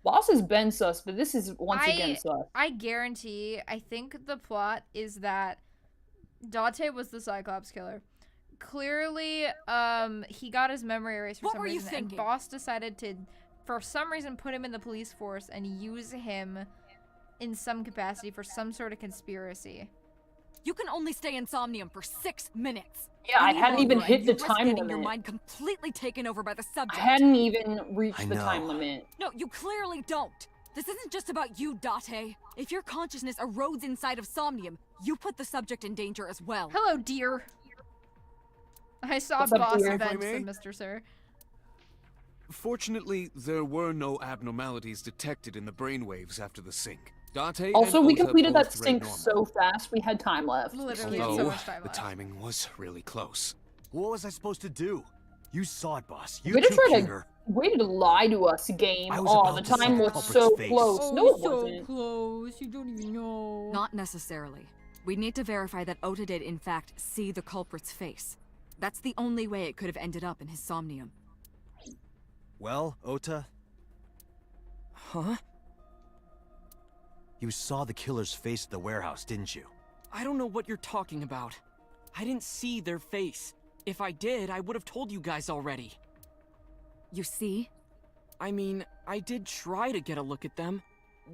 Boss has been sus, but this is once again sus. I guarantee, I think the plot is that Date was the Cyclops killer. Clearly, he got his memory erased for some reason, and Boss decided to, for some reason, put him in the police force and use him in some capacity for some sort of conspiracy. You can only stay in Somnium for 6 minutes. Yeah, I hadn't even hit the time getting limit. your mind completely taken over by the subject. I hadn't even reached the time limit. No, you clearly don't. This isn't just about you, Date. If your consciousness erodes inside of Somnium, you put the subject in danger as well. Hello, dear. I saw What's up, Boss dear? event, Mr. Sir. Fortunately, there were no abnormalities detected in the brainwaves after the sync. Date Also, and we Ota completed both that read sync normal. so fast, we had time left. Literally, Although, so much time the left. timing was really close. What was I supposed to do? You saw it, boss. You Way to too, try Peter. to lie to us, game. I was Oh, about the to see time the was culprit's so face. close. No, it wasn't. Close. You don't even know. Not necessarily. We need to verify that Ota did, in fact, see the culprit's face. That's the only way it could have ended up in his Somnium. Well, Ota? Huh? You saw the killer's face at the warehouse, didn't you? I don't know what you're talking about. I didn't see their face. If I did, I would have told you guys already. You see? I mean, I did try to get a look at them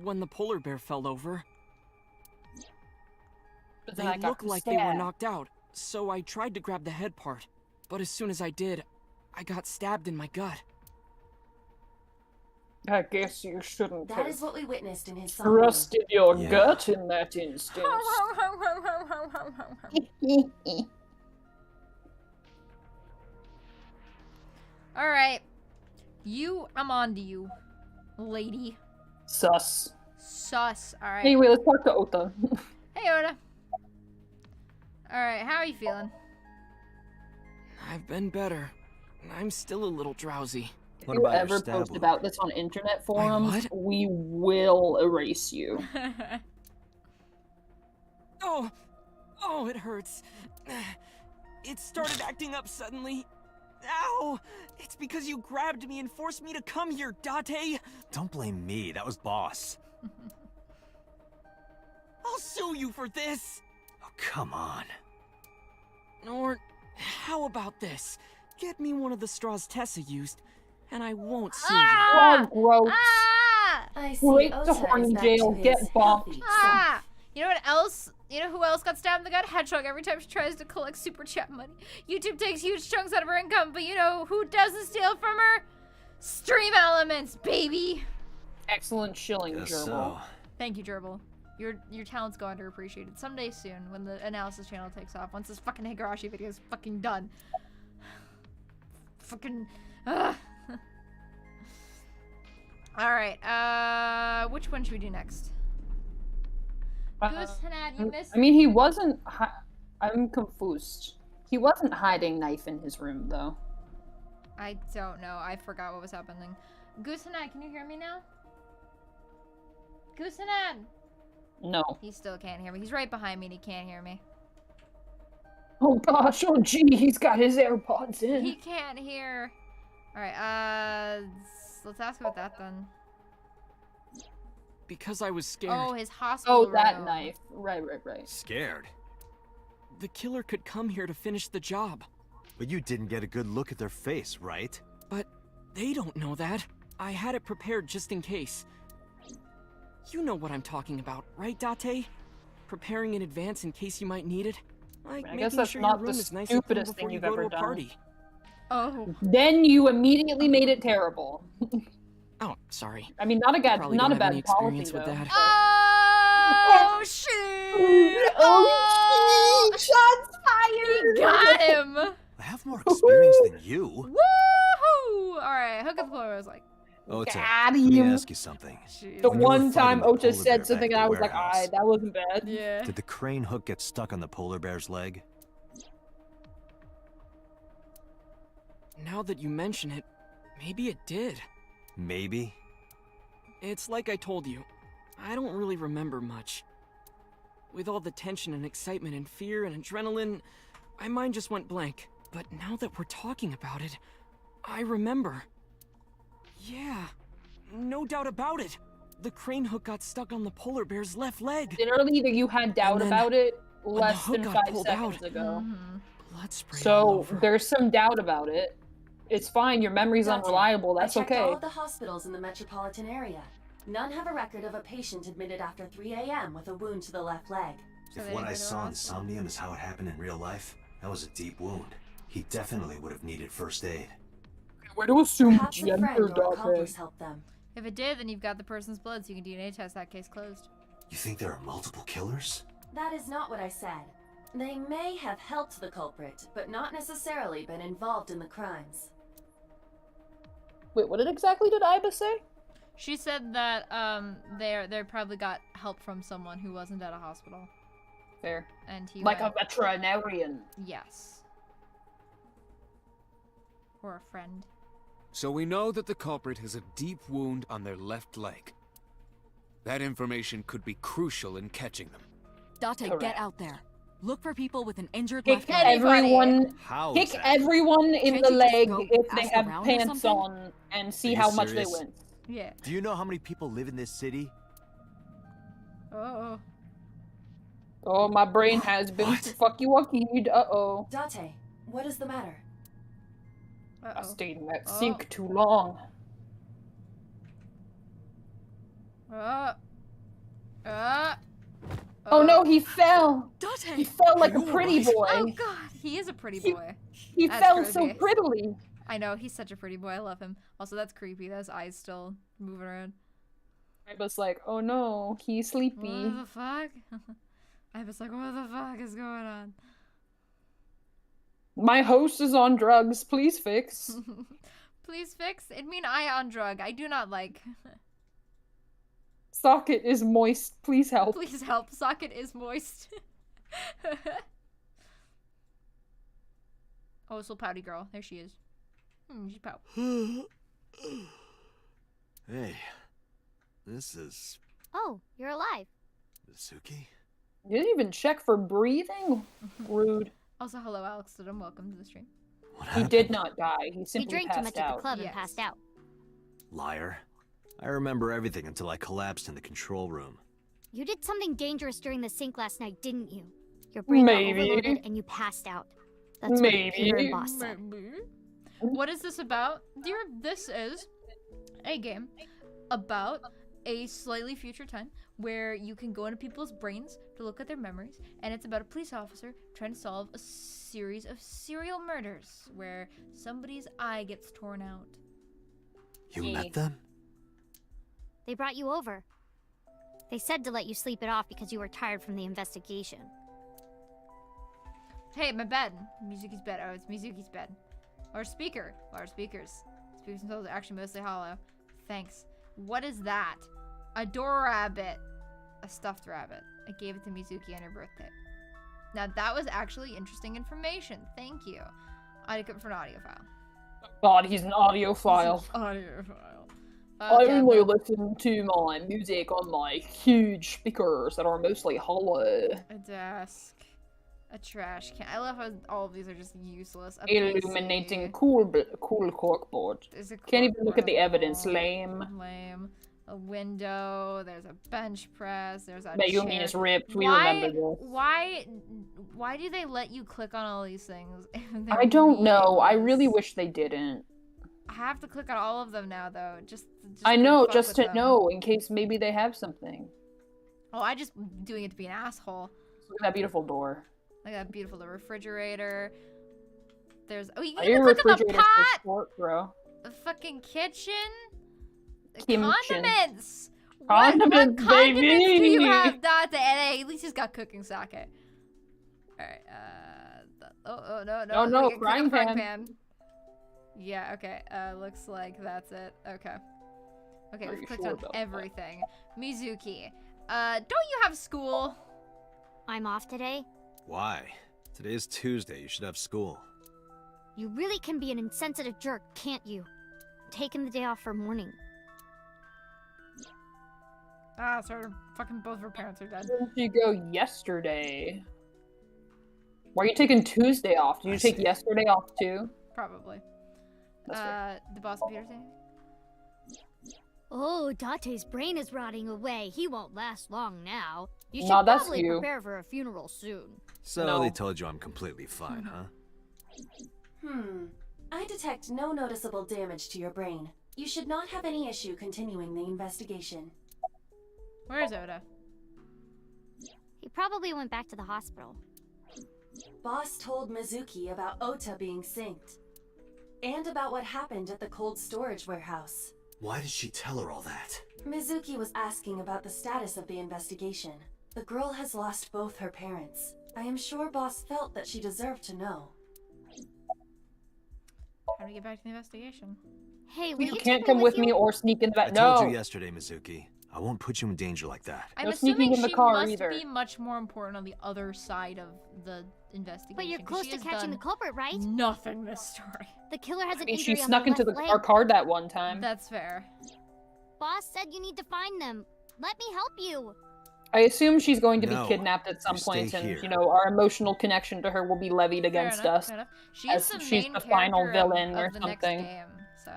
when the polar bear fell over. But then They I got looked like they were stabbed. knocked out, so I tried to grab the head part. But as soon as I did, I got stabbed in my gut. I guess you shouldn't That have is what we witnessed in his Somnium. thrusted your gut in that instance. Alright. I'm on to you, lady. Sus. Sus. All right. Anyway, let's talk to Ota. Hey, Oda. All right, how are you feeling? I've been better. I'm still a little drowsy. If you ever post about this on internet forums, we will erase you. Oh, it hurts. It started acting up suddenly. Ow! It's because you grabbed me and forced me to come here, Date. Don't blame me. That was Boss. I'll sue you for this. Oh, come on. Or how about this? Get me one of the straws Tessa used, and I won't sue you. Oh, gross. I see. Straight Ota to is horny back jail. to his Get bonked. healthy Ah! You know what else? You know who else got stabbed in the gut? Hedgehog every time she tries to collect super chat money. YouTube takes huge chunks out of her income, but you know who doesn't steal from her? Stream Elements, baby! Excellent shilling, Guess Gerbil. so. Thank you, Gerbil. Your talent's go underappreciated. Someday soon, when the analysis channel takes off, once this fucking Higurashi video is fucking done. Fucking... Alright, which one should we do next? Goose Hanad, you missed... I mean, he wasn't... I'm confused. He wasn't hiding knife in his room, though. I don't know. I forgot what was happening. Goose Hanad, can you hear me now? Goose Hanad! No. He still can't hear me. He's right behind me and he can't hear me. Oh gosh, oh gee, he's got his AirPods in. He can't hear. Alright, let's ask about that then. Because I was scared. Oh, his hospital Oh, that room. knife. Right. Scared? The killer could come here to finish the job. But you didn't get a good look at their face, right? But they don't know that. I had it prepared just in case. You know what I'm talking about, right, Date? Preparing in advance in case you might need it. Like I guess making that's sure not your room the is nice and clean stupidest before thing you you've go to ever a done. party. Oh. Then you immediately made it terrible. Oh, sorry. I mean, not a bad Probably not don't a have bad any policy, experience with though. that. Oh, shit! Oh, shots fired! He got him! I have more experience than you. Woohoo! Alright, hook up the pole. I was like, Ota, Got let me him. ask you something. jeez. The When you were one fighting time the Ota polar bear said back something at and the I was like, warehouse, alright, that wasn't bad. Yeah. Did the crane hook get stuck on the polar bear's leg? Now that you mention it, maybe it did. Maybe? It's like I told you. I don't really remember much. With all the tension and excitement and fear and adrenaline, my mind just went blank. But now that we're talking about it, I remember. Yeah, no doubt about it. The crane hook got stuck on the polar bear's left leg. Literally, you had doubt then about it when the less hook than got 5 pulled seconds out, ago. Blood sprayed all So over. there's some doubt about it. It's fine. Your memory's Date, unreliable. That's I checked okay. all of the hospitals in the metropolitan area. None have a record of a patient admitted after 3 a.m. with a wound to the left leg. If what I saw in Somnium is how it happened in real life, that was a deep wound. He definitely would have needed first aid. Where to assume Perhaps a friend gender, or accomplice Date? helped them. If it did, then you've got the person's blood, so you can DNA test that case closed. You think there are multiple killers? That is not what I said. They may have helped the culprit, but not necessarily been involved in the crimes. Wait, what exactly did Iba say? She said that they probably got help from someone who wasn't at a hospital. Fair. And he Like went, a veterinarian. yes. Or a friend. So we know that the culprit has a deep wound on their left leg. That information could be crucial in catching them. Date, Correct. get out there. Look for people with an injured Kick left leg. everyone. How Kick exactly? everyone in Can't the you just leg go if they ask have around or pants something? on and see Are you how much they serious? win. Yeah. Do you know how many people live in this city? Oh. Oh, my brain has been What? fucky-wuckied. Uh-oh. Date, what is the matter? I stayed in that Oh. sink too long. Oh no, he fell! He Date! fell like a You pretty alright? boy. Oh god, he is a pretty boy. He That's fell so creepy. prettily. I know, he's such a pretty boy. I love him. Also, that's creepy. That his eyes still moving around. I was like, oh no, he's sleepy. What the fuck? I was like, what the fuck is going on? My host is on drugs. Please fix. Please fix. It mean I on drug. I do not like. Socket is moist. Please help. Please help. Socket is moist. Oh, it's little pouty girl. There she is. She's pout. Hey, this is Oh, you're alive. Mizuki? You didn't even check for breathing? Rude. Also, hello, Alex. And welcome to the stream. He did not die. He simply You drank too passed much at out. the club and passed out. Liar. I remember everything until I collapsed in the control room. You did something dangerous during the sink last night, didn't you? Your brain got overloaded and you passed out. That's what Peter and Boss said. What is this about? Dear, this is a game about a slightly future time where you can go into people's brains to look at their memories, and it's about a police officer trying to solve a series of serial murders where somebody's eye gets torn out. You met them? They brought you over. They said to let you sleep it off because you were tired from the investigation. Hey, my bed. Mizuki's bed. Oh, it's Mizuki's bed. Or speaker. Or speakers. Speakers themselves are actually mostly hollow. Thanks. What is that? A door rabbit. A stuffed rabbit. I gave it to Mizuki on her birthday. Now that was actually interesting information. Thank you. I took it for an audio file. God, he's an audiophile. Audiophile. I only listen to my music on my huge speakers that are mostly hollow. A desk. A trash can. I love how all of these are just useless. A Illuminating PC. cool corkboard. Can't even look at the evidence. Lame. Lame. A window. There's a bench press. There's a Mayumi chair. is ripped. We remember this. Why do they let you click on all these things? I don't know. I really wish they didn't. I have to click on all of them now, though. Just I know, fuck just with to them. know, in case maybe they have something. Oh, I just doing it to be an asshole. Look at that beautiful door. Like that beautiful the refrigerator. There's you Are can your even click on the refrigerators for pot. sport, bro? The fucking kitchen. The Kimchi. condiments. Condiments, what condiments do you baby! have, Dante? And hey, at least he's got cooking sake. Alright, oh no. Oh, no, Okay, click on frying pan. Yeah, okay. Looks like that's it. Okay. Okay, Are we've you clicked sure on about that? everything. Mizuki, don't you have school? I'm off today. Why? Today is Tuesday. You should have school. You really can be an insensitive jerk, can't you? Taking the day off for mourning. Ah, so fucking both of her parents are dead. Where did you go yesterday? Why are you taking Tuesday off? Did you take yesterday off too? Probably. That's fair. The boss of Peter saying? Oh, Date's brain is rotting away. He won't last long now. You should Nah, that's probably you. prepare for a funeral soon. So they told you I'm completely fine, huh? I detect no noticeable damage to your brain. You should not have any issue continuing the investigation. Where is Oda? He probably went back to the hospital. Boss told Mizuki about Ota being synced. And about what happened at the cold storage warehouse. Why did she tell her all that? Mizuki was asking about the status of the investigation. The girl has lost both her parents. I am sure Boss felt that she deserved to know. How do we get back to the investigation? Hey, You can't come with me or sneak in the back. I No. told you yesterday, Mizuki. I won't put you in danger like that. I'm No assuming sneaking in the she car must either. be much more important on the other side of the investigation. But you're 'cause close she to has catching the done culprit, right? Nothing this story. The killer has I an mean, injury she on snuck the into left our leg. card that one time. That's fair. Boss said you need to find them. Let me help you. I assume she's going to be No, kidnapped at some you stay point, and here. you know our emotional connection to her will be levied against Fair enough, us, fair enough. She as is the she's main the final character of- villain or of the next something. game, so.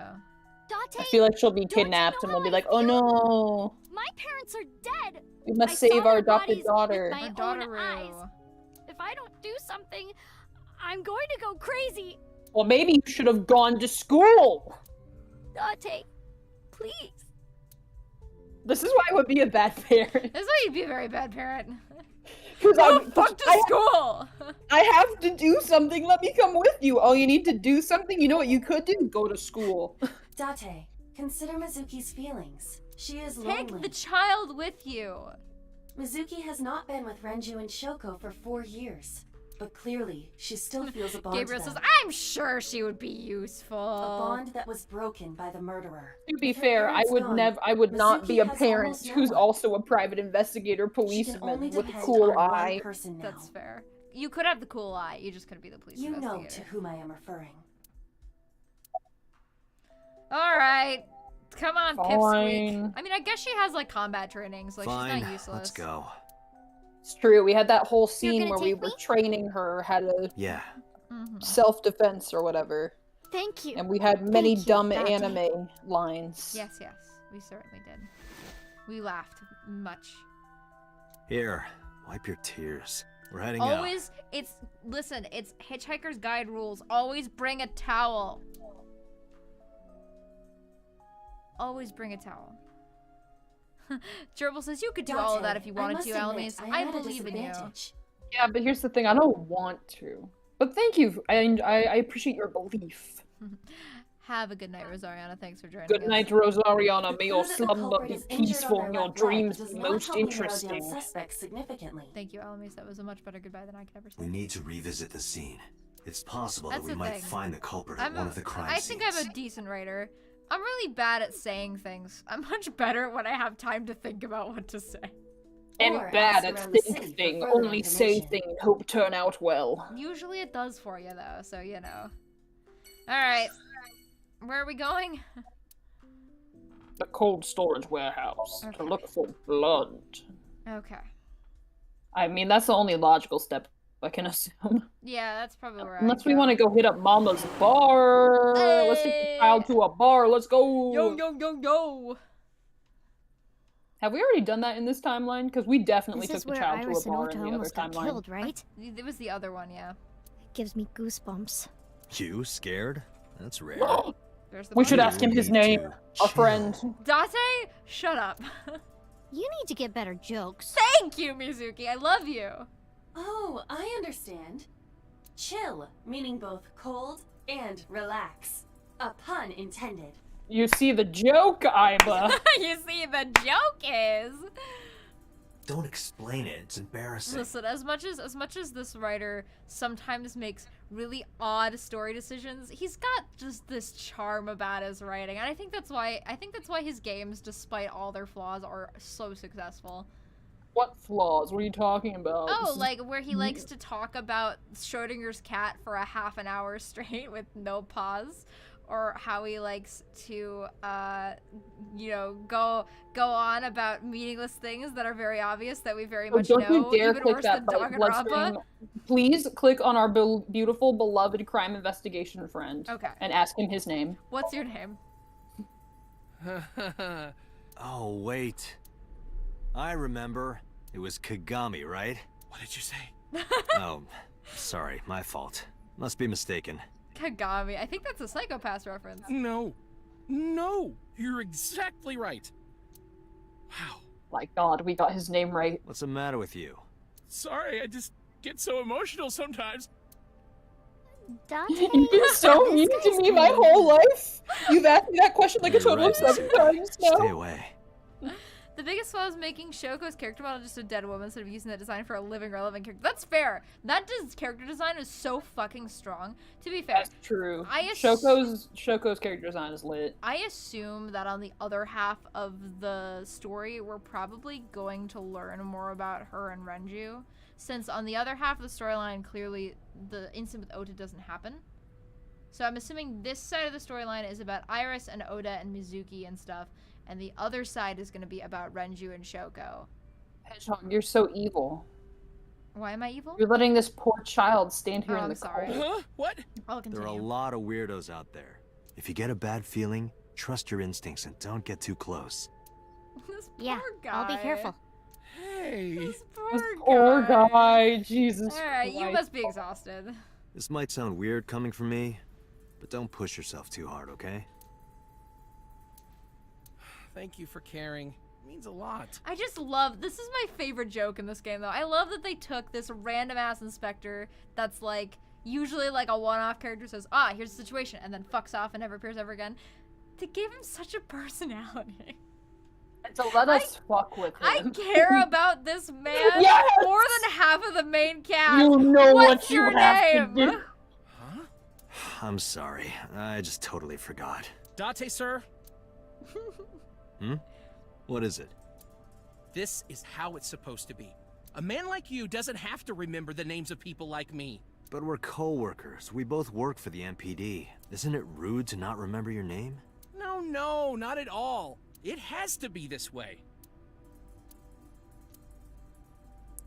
Date, I feel like she'll be kidnapped, and we'll be like, "Oh no, my parents are dead. we I must saw save our their adopted bodies daughter." with my Her own daughter-oo. eyes. If I don't do something, I'm going to go crazy. Well, maybe you should have gone to school. Date, please. This is why I would be a bad parent. This is why you'd be a very bad parent. Because Go fuck to school! I have to do something. Let me come with you. Oh, you need to do something? You know what you could do? Go to school. Date, consider Mizuki's feelings. She is Take lonely. the child with you. Mizuki has not been with Renju and Shoko for 4 years. but clearly she still feels a bond Gabriel to says, them. I'm sure she would be useful. A bond that was broken by the murderer. To be With her fair, I parents would gone, I would not be a Mizuki has parent almost no who's one. also a private investigator She can only policeman with a depend cool on eye. one person now. That's fair. You could have the cool eye. You just couldn't be the police You know investigator. to whom I am referring. All right. Come on, Pipsqueak. Fine. I mean, I guess she has, like, combat trainings. Like, Fine, she's not useless. let's go. It's true. We had that whole scene gonna where we take were me? training her how to Yeah. self-defense or whatever. Thank you. And we had many Thank you, dumb Dante. anime lines. Yes, yes. We certainly did. We laughed much. Here, wipe your tears. We're heading Always, listen, it's Hitchhiker's Guide rules. Always bring a towel. Always bring a towel. Gerbil says you could do all of that if you wanted to, Alamis. I believe in you. Yeah, but here's the thing. I don't want to. But thank you. I appreciate your belief. Have a good night, Rosariana. Thanks for joining Good us. night, Rosariana. May your Clue that the slumber culprit be is injured on peaceful their and your left leg dreams does be not most help me narrow down interesting. suspects significantly. Thank you, Alamis. That was a much better goodbye than I could ever say. We need to revisit the scene. It's possible That's that we the might thing. find the culprit at one of the crime I think scenes. I'm a decent writer. I'm really bad at saying things. I'm much better when I have time to think about what to say. And Or bad ask at around the city think for thing. further Only say information. thing and hope turn out well. Usually it does for you, though, so you know. Alright. Where are we going? The cold storage warehouse to Okay. look for blood. Okay. I mean, that's the only logical step I can assume. Yeah, that's probably where Unless I we want to go hit up Mama's bar. Let's take the child to a bar. Let's go. Yo. Have we already done that in this timeline? Because we definitely This took is the where child to a Iris and bar Ota in the other almost got timeline. killed, right? It was the other one, yeah. It gives me goosebumps. You scared? That's rare. There's the We should body. ask him his need name. to A friend. Date, shut up. You need to get better jokes. Thank you, Mizuki. I love you. Oh, I understand. Chill, meaning both cold and relax. A pun intended. You see the joke, Iba. You see, the joke is. Don't explain it. It's embarrassing. Listen, as much as this writer sometimes makes really odd story decisions, he's got just this charm about his writing, and I think that's why his games, despite all their flaws, are so successful. What flaws? What are you talking about? This Oh, is- like where he likes to talk about Schrodinger's cat for a half an hour straight with no pause, or how he likes to, go on about meaningless things that are very obvious that we very much don't know, you dare even click worse that than bloodstream. Danganronpa. Please click on our beautiful, beloved crime investigation friend. Okay. And ask him his name. What's your name? Oh, wait. I remember. It was Kagami, right? What did you say? Oh, sorry. My fault. Must be mistaken. Kagami. I think that's a Psychopass reference. No, you're exactly right. Wow. My god, we got his name right. What's the matter with you? Sorry, I just get so emotional sometimes. Dante? You've been so mean to me my whole life. You've asked me that question like a total of 7 times now. Stay away. The biggest flaw is making Shoko's character model just a dead woman instead of using that design for a living, relevant character. That's fair. That character design is so fucking strong. To be fair, That's true. I Shoko's character design is lit. I assume that on the other half of the story, we're probably going to learn more about her and Renju, since on the other half of the storyline, clearly the incident with Ota doesn't happen. So I'm assuming this side of the storyline is about Iris and Oda and Mizuki and stuff, and the other side is going to be about Renju and Shoko. Hedgehog, you're so evil. Why am I evil? You're letting this poor child stand here Oh, in I'm the sorry. cold. Huh? What? I'll There are continue. a lot of weirdos out there. If you get a bad feeling, trust your instincts and don't get too close. This Yeah, poor guy. I'll be careful. Hey. This This poor poor guy. guy, Jesus Alright, you Christ. must be exhausted. This might sound weird coming from me, but don't push yourself too hard, okay? Thank you for caring. It means a lot. I just love, this is my favorite joke in this game though. I love that they took this random ass inspector that's like, usually like a one-off character says, here's the situation, and then fucks off and never appears ever again. They gave him such a personality. And to let us fuck with him. I care about this man Yes! more than half of the main cast. You know What's what you your have name? to do. I'm sorry. I just totally forgot. Date, sir. Hmm? What is it? This is how it's supposed to be. A man like you doesn't have to remember the names of people like me. But we're co-workers. We both work for the MPD. Isn't it rude to not remember your name? No, not at all. It has to be this way.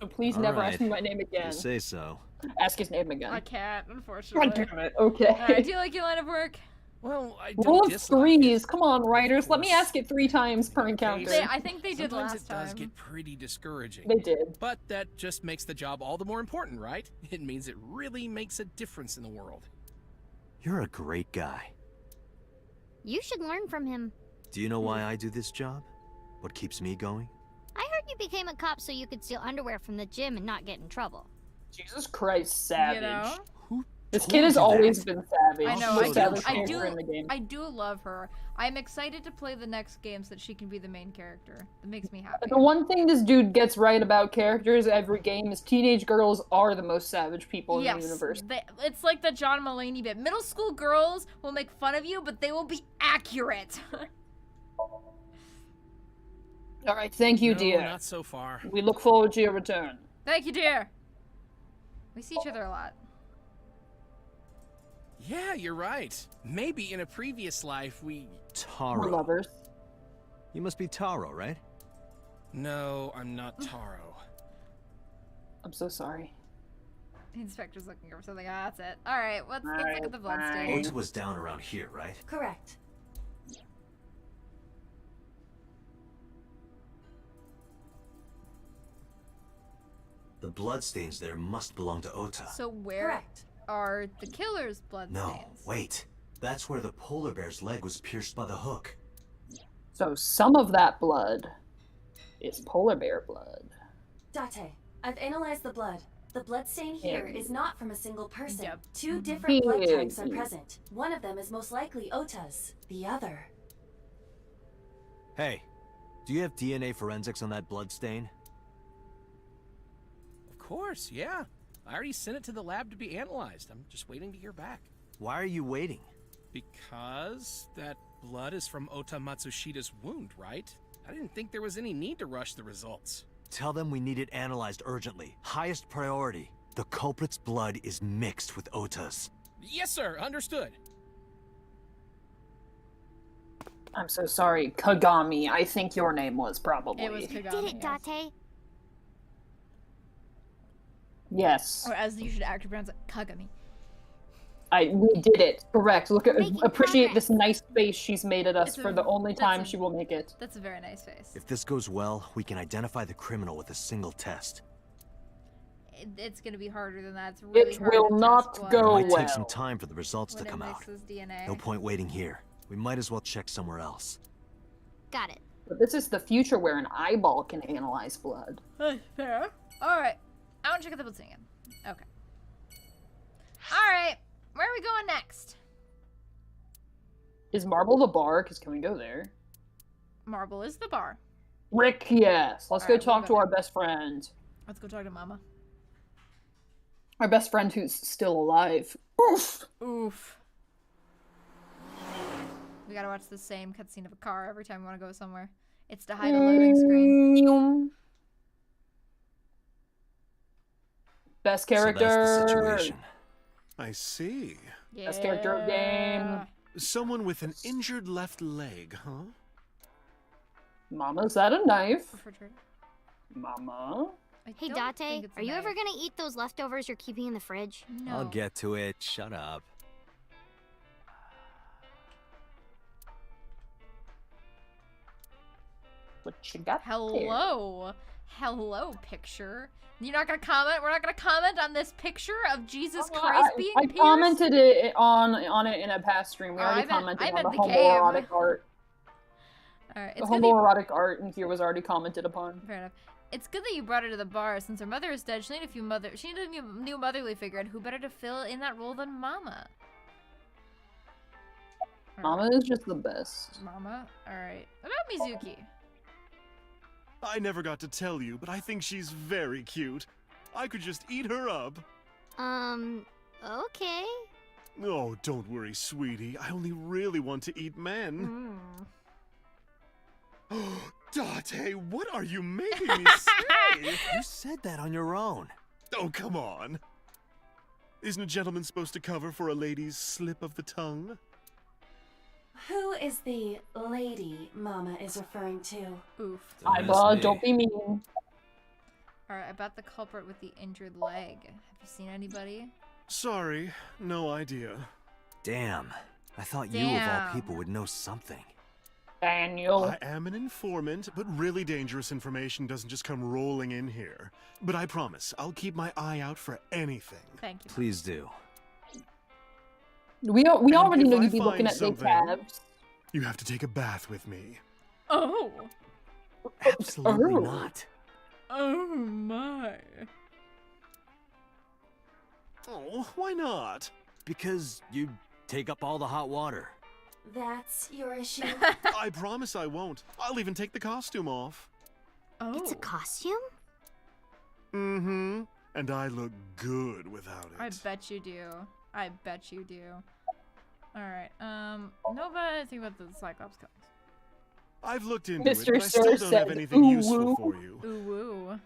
So please All never right. ask me my name You again. say so. Ask his name again. I can't, unfortunately. God damn it. Okay. Do you like your line of work? Well, I Rule don't of threes. Come on, writers. Let me ask it 3 times per encounter. I think they did Sometimes last it does time. get pretty discouraging. They did. But that just makes the job all the more important, right? It means it really makes a difference in the world. You're a great guy. You should learn from him. Do you know why I do this job? What keeps me going? I heard you became a cop so you could steal underwear from the gym and not get in trouble. Jesus Christ, savage. You know? This kid has always been savage. I know. Most savage I character in the game. do love her. I'm excited to play the next game so that she can be the main character. That makes me happy. The one thing this dude gets right about characters every game is teenage girls are the most savage people in the universe. It's like the John Mulaney bit. Middle school girls will make fun of you, but they will be accurate. All right, thank you, No, dear. not so far. We look forward to your return. Thank you, dear. We see each other a lot. Yeah, you're right. Maybe in a previous life we... Taro. We're lovers. You must be Taro, right? No, I'm not Taro. I'm so sorry. The inspector's looking for something. Ah, that's it. All right, let's look at the bloodstain. Ota was down around here, right? Correct. The bloodstains there must belong to Ota. So where are the killer's bloodstains? No, wait. That's where the polar bear's leg was pierced by the hook. So some of that blood is polar bear blood. Date, I've analyzed the blood. The bloodstain here is not from a single person. Yep. 2 different blood Yeah. types are present. One of them is most likely Ota's. The other... Hey, do you have DNA forensics on that bloodstain? Of course, yeah. I already sent it to the lab to be analyzed. I'm just waiting to hear back. Why are you waiting? Because that blood is from Ota Matsushida's wound, right? I didn't think there was any need to rush the results. Tell them we need it analyzed urgently. Highest priority. The culprit's blood is mixed with Ota's. Yes, sir. Understood. I'm so sorry, Kagami. I think your name was probably. It was Kagami. Did it, Date? Yes. Or as you should actually pronounce it, Kagami. We did it. Correct. Look at Making appreciate progress. this nice face she's made at us It's for a- the only that's time a- she will make it. That's a very nice face. If this goes well, we can identify the criminal with a single test. It's gonna be harder than that. It's really It hard will to not test blood go It might well. take some time for the results when to it come out. mixes DNA. No point waiting here. We might as well check somewhere else. Got it. But this is the future where an eyeball can analyze blood. Fair. All right. I want to check out the bloodstain again. Okay. All right. Where are we going next? Is Marble the bar? Because can we go there? Marble is the bar. Rick, yes. Let's All go right, we'll talk go to there. our best friend. Let's go talk to Mama. Our best friend who's still alive. Oof. Oof. We gotta watch the same cutscene of a car every time we want to go somewhere. It's to hide a loading screen. Best So character. that's the situation. I see. Best character of game. Someone with an injured left leg, huh? Mama, is that a knife? Refrigerator. Mama? Hey, don't think Date, it's a are you ever knife. gonna eat those leftovers you're keeping in the fridge? No. I'll get to it. Shut up. What you got there? Hello. Hello, picture. You're not gonna comment? We're not gonna comment on this picture of Jesus Christ being I pierced? commented it on it in a past stream. We Oh, already I commented meant on the the game. homoerotic art. Alright, The it's good that you- homoerotic art in here was already commented upon. Fair enough. It's good that you brought her to the bar. Since her mother is dead, she needed a new motherly figure, and who better to fill in that role than Mama? Mama is just the best. Mama? Alright. What about Mizuki? I never got to tell you, but I think she's very cute. I could just eat her up. Okay. Oh, don't worry, sweetie. I only really want to eat men. Date, what are you making me say? You said that on your own. Oh, come on. Isn't a gentleman supposed to cover for a lady's slip of the tongue? Who is the lady Mama is referring to? Oof. Eyeball, don't be mean. Alright, about the culprit with the injured leg. Have you seen anybody? Sorry, no idea. Damn. I thought you of all people would know something. Daniel. I am an informant, but really dangerous information doesn't just come rolling in here. But I promise, I'll keep my eye out for anything. Thank you. Please do. We already if know I you'd be looking find at big something, tabs. You have to take a bath with me. Oh. Absolutely not. Oh my. Oh, why not? Because you take up all the hot water. That's your issue? I promise I won't. I'll even take the costume off. Oh. It's a costume? Mm-hmm. And I look good without it. I bet you do. I bet you do. Alright, Nova, think about the Cyclops comics. I've looked into it, Mr. but I still don't have anything useful for you. Ooh woo.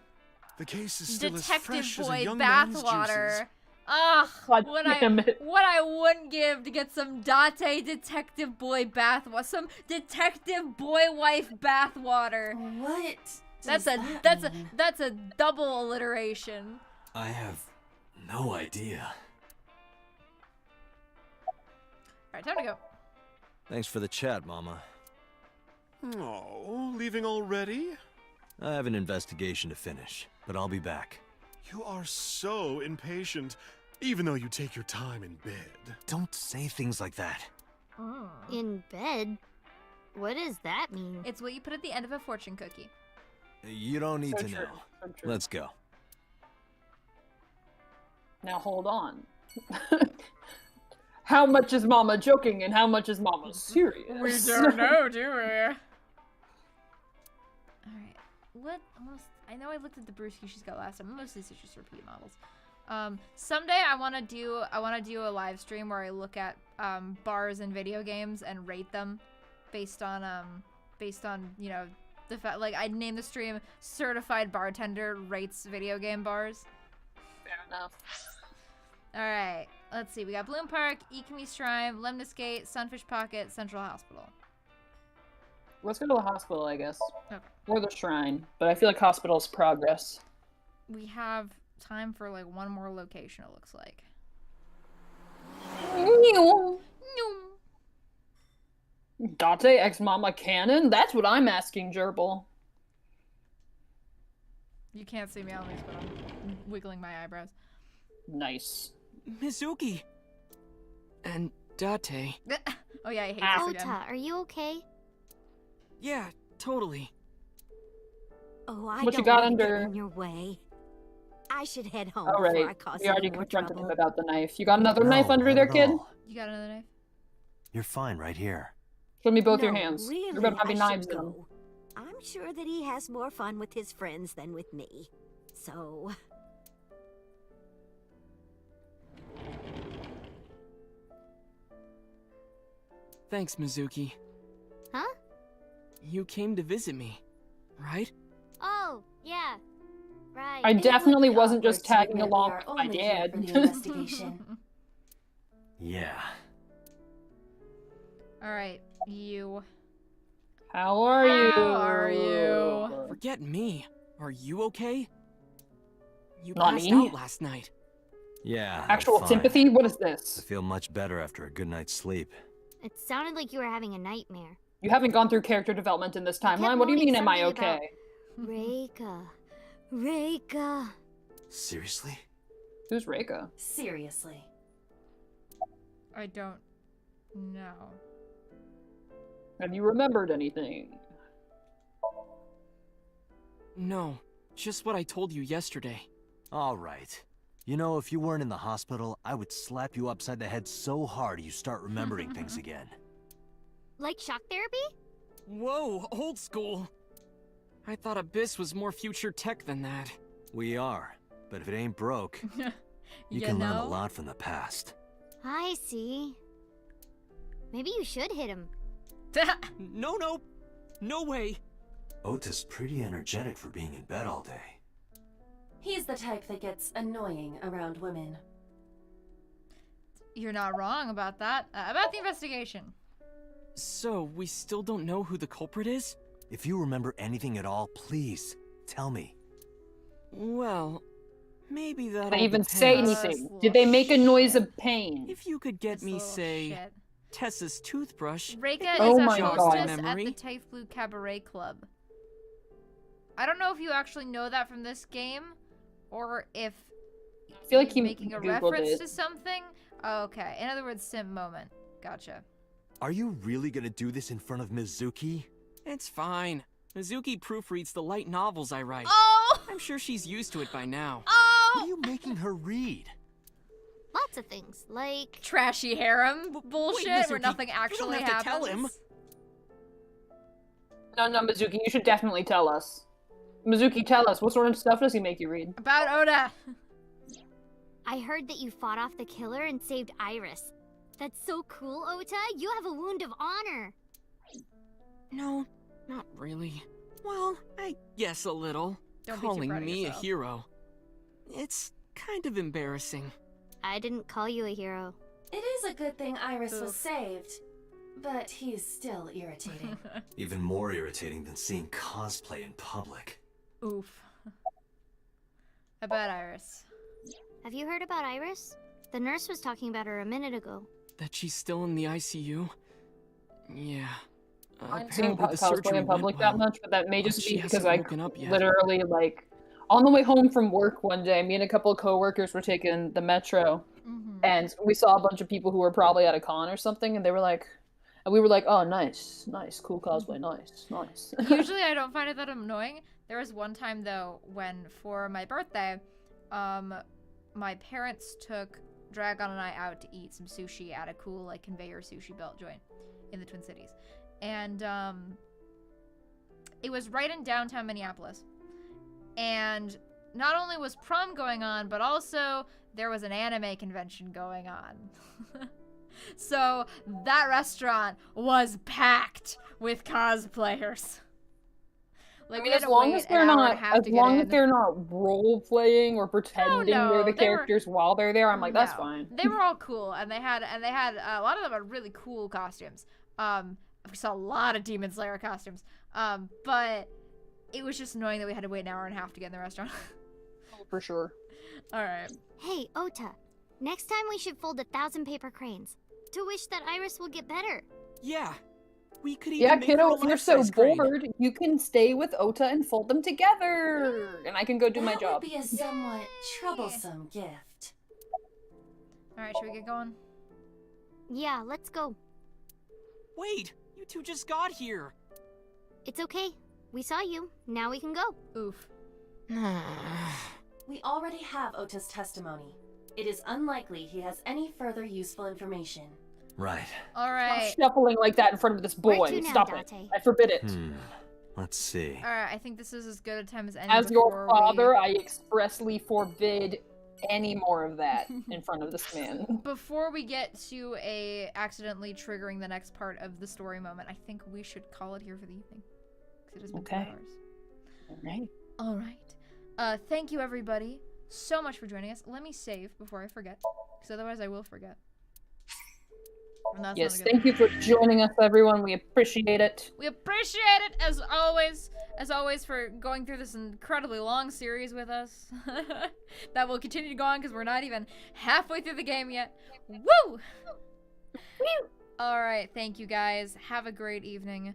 The case is still as Detective fresh as a Boy young man's bathwater. juices. Ugh, God what damn it. I wouldn't give to get some Date Detective Boy bathwater, some Detective Boy Wife bathwater. What? That's a double alliteration. I have no idea. Alright, time to go. Thanks for the chat, Mama. Oh, leaving already? I have an investigation to finish, but I'll be back. You are so impatient, even though you take your time in bed. Don't say things like that. In bed? What does that mean? It's what you put at the end of a fortune cookie. You don't need So to true, know. so true. Let's go. Now hold on. How much is Mama joking and how much is Mama serious? We don't know, do we? Alright. I know I looked at the broski she's got last time. Most of these are just repeat models. Someday I wanna do a live stream where I look at bars and video games and rate them based on you know the fact, like, I'd name the stream Certified Bartender Rates Video Game Bars. Fair enough. Alright, let's see. We got Bloom Park, Ikumi Shrine, Lemnis Gate, Sunfish Pocket, Central Hospital. Let's go to the hospital, I guess. Okay. Or the shrine. But I feel like hospital's progress. We have time for like one more location, it looks like. Date ex Mama Cannon? That's what I'm asking, Gerbil. You can't see me on these, but I'm wiggling my eyebrows. Nice. Mizuki! And Date. Oh yeah, I hate this again. Ota, are you okay? Yeah, totally. Oh, I What you don't got want to get under- in your way. I should head home All before I right, cause we already any more confronted trouble. him about the knife. You got another knife under not there, at kid? all. You got another knife? You're fine right here. Show me both your No, hands. Really, You're about to have I knives should in them. go. I'm sure that he has more fun with his friends than with me. So, Thanks, Mizuki. Huh? You came to visit me, right? Oh, yeah. Right. I definitely wasn't just awkward to tagging admit we along are with my only here dad. for the investigation. Yeah. Alright, you. How are you? How are you? Forget me. Are you okay? You Not passed me. out last night. Yeah. I'm Actual fine. sympathy? What is I this? feel much better after a good night's sleep. It sounded like you were having a nightmare. You haven't gone through character development in this kept timeline. What do you moaning mean, am I something about- okay? Reika. Reika. Seriously? Who's Reika? Seriously. I don't know. Have you remembered anything? No, just what I told you yesterday. All right. You know, if you weren't in the hospital, I would slap you upside the head so hard you start remembering things again. Like shock therapy? Whoa, old school. I thought Abyss was more future tech than that. We are, but if it ain't broke, you can learn a lot from the past. I see. Maybe you should hit him. No way. Ota's pretty energetic for being in bed all day. He's the type that gets annoying around women. You're not wrong about that. About the investigation. So, we still don't know who the culprit is? If you remember anything at all, please, tell me. Well, maybe that'll Did they even depend. say anything? Did they make a noise of pain? If you could get me, say, shit. Tessa's toothbrush. Reika Oh is a my hostess God. at the Typh Blue Cabaret Club. I don't know if you actually know that from this game, or if I feel like you're he making a Googled reference it. to something. Oh, okay. In other words, sim moment. Gotcha. Are you really gonna do this in front of Mizuki? It's fine. Mizuki proofreads the light novels I write. Oh! I'm sure she's used to it by now. Oh! What are you making her read? Lots of things, like... Trashy harem bullshit Mizuki, where nothing you actually don't have happens. to tell him. No, Mizuki, you should definitely tell us. Mizuki, tell us, what sort of stuff does he make you read? About Oda. I heard that you fought off the killer and saved Iris. That's so cool, Ota. You have a wound of honor. No, not really. Well, I guess a little. Don't be too Calling proud of me a yourself. hero. It's kind of embarrassing. I didn't call you a hero. It is a good thing Iris was Oof. saved, but he's still irritating. Even more irritating than seeing cosplay in public. Oof. About Iris. Have you heard about Iris? The nurse was talking about her a minute ago. That she's still in the ICU? Yeah. I've seen Apparently the cosplay surgery in public went that well, much, but that may but just she be because hasn't I woken up yet. literally, like, on the way home from work one day, me and a couple of coworkers were taking the metro, and we saw a bunch of people who were probably at a con or something, and they were like, and we were like, oh, nice, cool cosplay, nice. Usually I don't find it that annoying. There was one time though when for my birthday, my parents took Dragon and I out to eat some sushi at a cool like conveyor sushi belt joint in the Twin Cities. And it was right in downtown Minneapolis. And not only was prom going on, but also there was an anime convention going on. So that restaurant was packed with cosplayers. Like, I mean, as long as they're not role playing or pretending they're the characters while they're there, I'm like, that's fine. They were all cool, and they had a lot of them had really cool costumes. We saw a lot of Demon Slayer costumes. But it was just annoying that we had to wait an hour and a half to get in the restaurant. Oh, for sure. All right. Hey, Ota. Next time we should fold 1,000 paper cranes to wish that Iris will get better. Yeah. We could even Yeah, make kiddo, her a if you're so life-size crane. bored, you can stay with Ota and fold them together, and I can go do my That job. would be a somewhat troublesome gift. All right, should we get going? Yeah, let's go. Wait, you two just got here. It's okay. We saw you. Now we can go. Oof. We already have Ota's testimony. It is unlikely he has any further useful information. Right. All right. Stop shuffling like that in front of this Where boy. to now, Stop it. Date? I forbid it. Let's see. All right, I think this is as good a time as any. As your before father, I expressly forbid any more of that in front of this man. Before we get to a accidentally triggering the next part of the story moment, I think we should call it here for the evening. Because it has been 2 Okay. hours. All right. All right. Thank you, everybody, so much for joining us. Let me save before I forget, because otherwise I will forget. And that's Yes, not a good thank you for joining us, everyone. We appreciate it. We appreciate it as always for going through this incredibly long series with us. That will continue to go on because we're not even halfway through the game yet. Woo! All right, thank you guys. Have a great evening.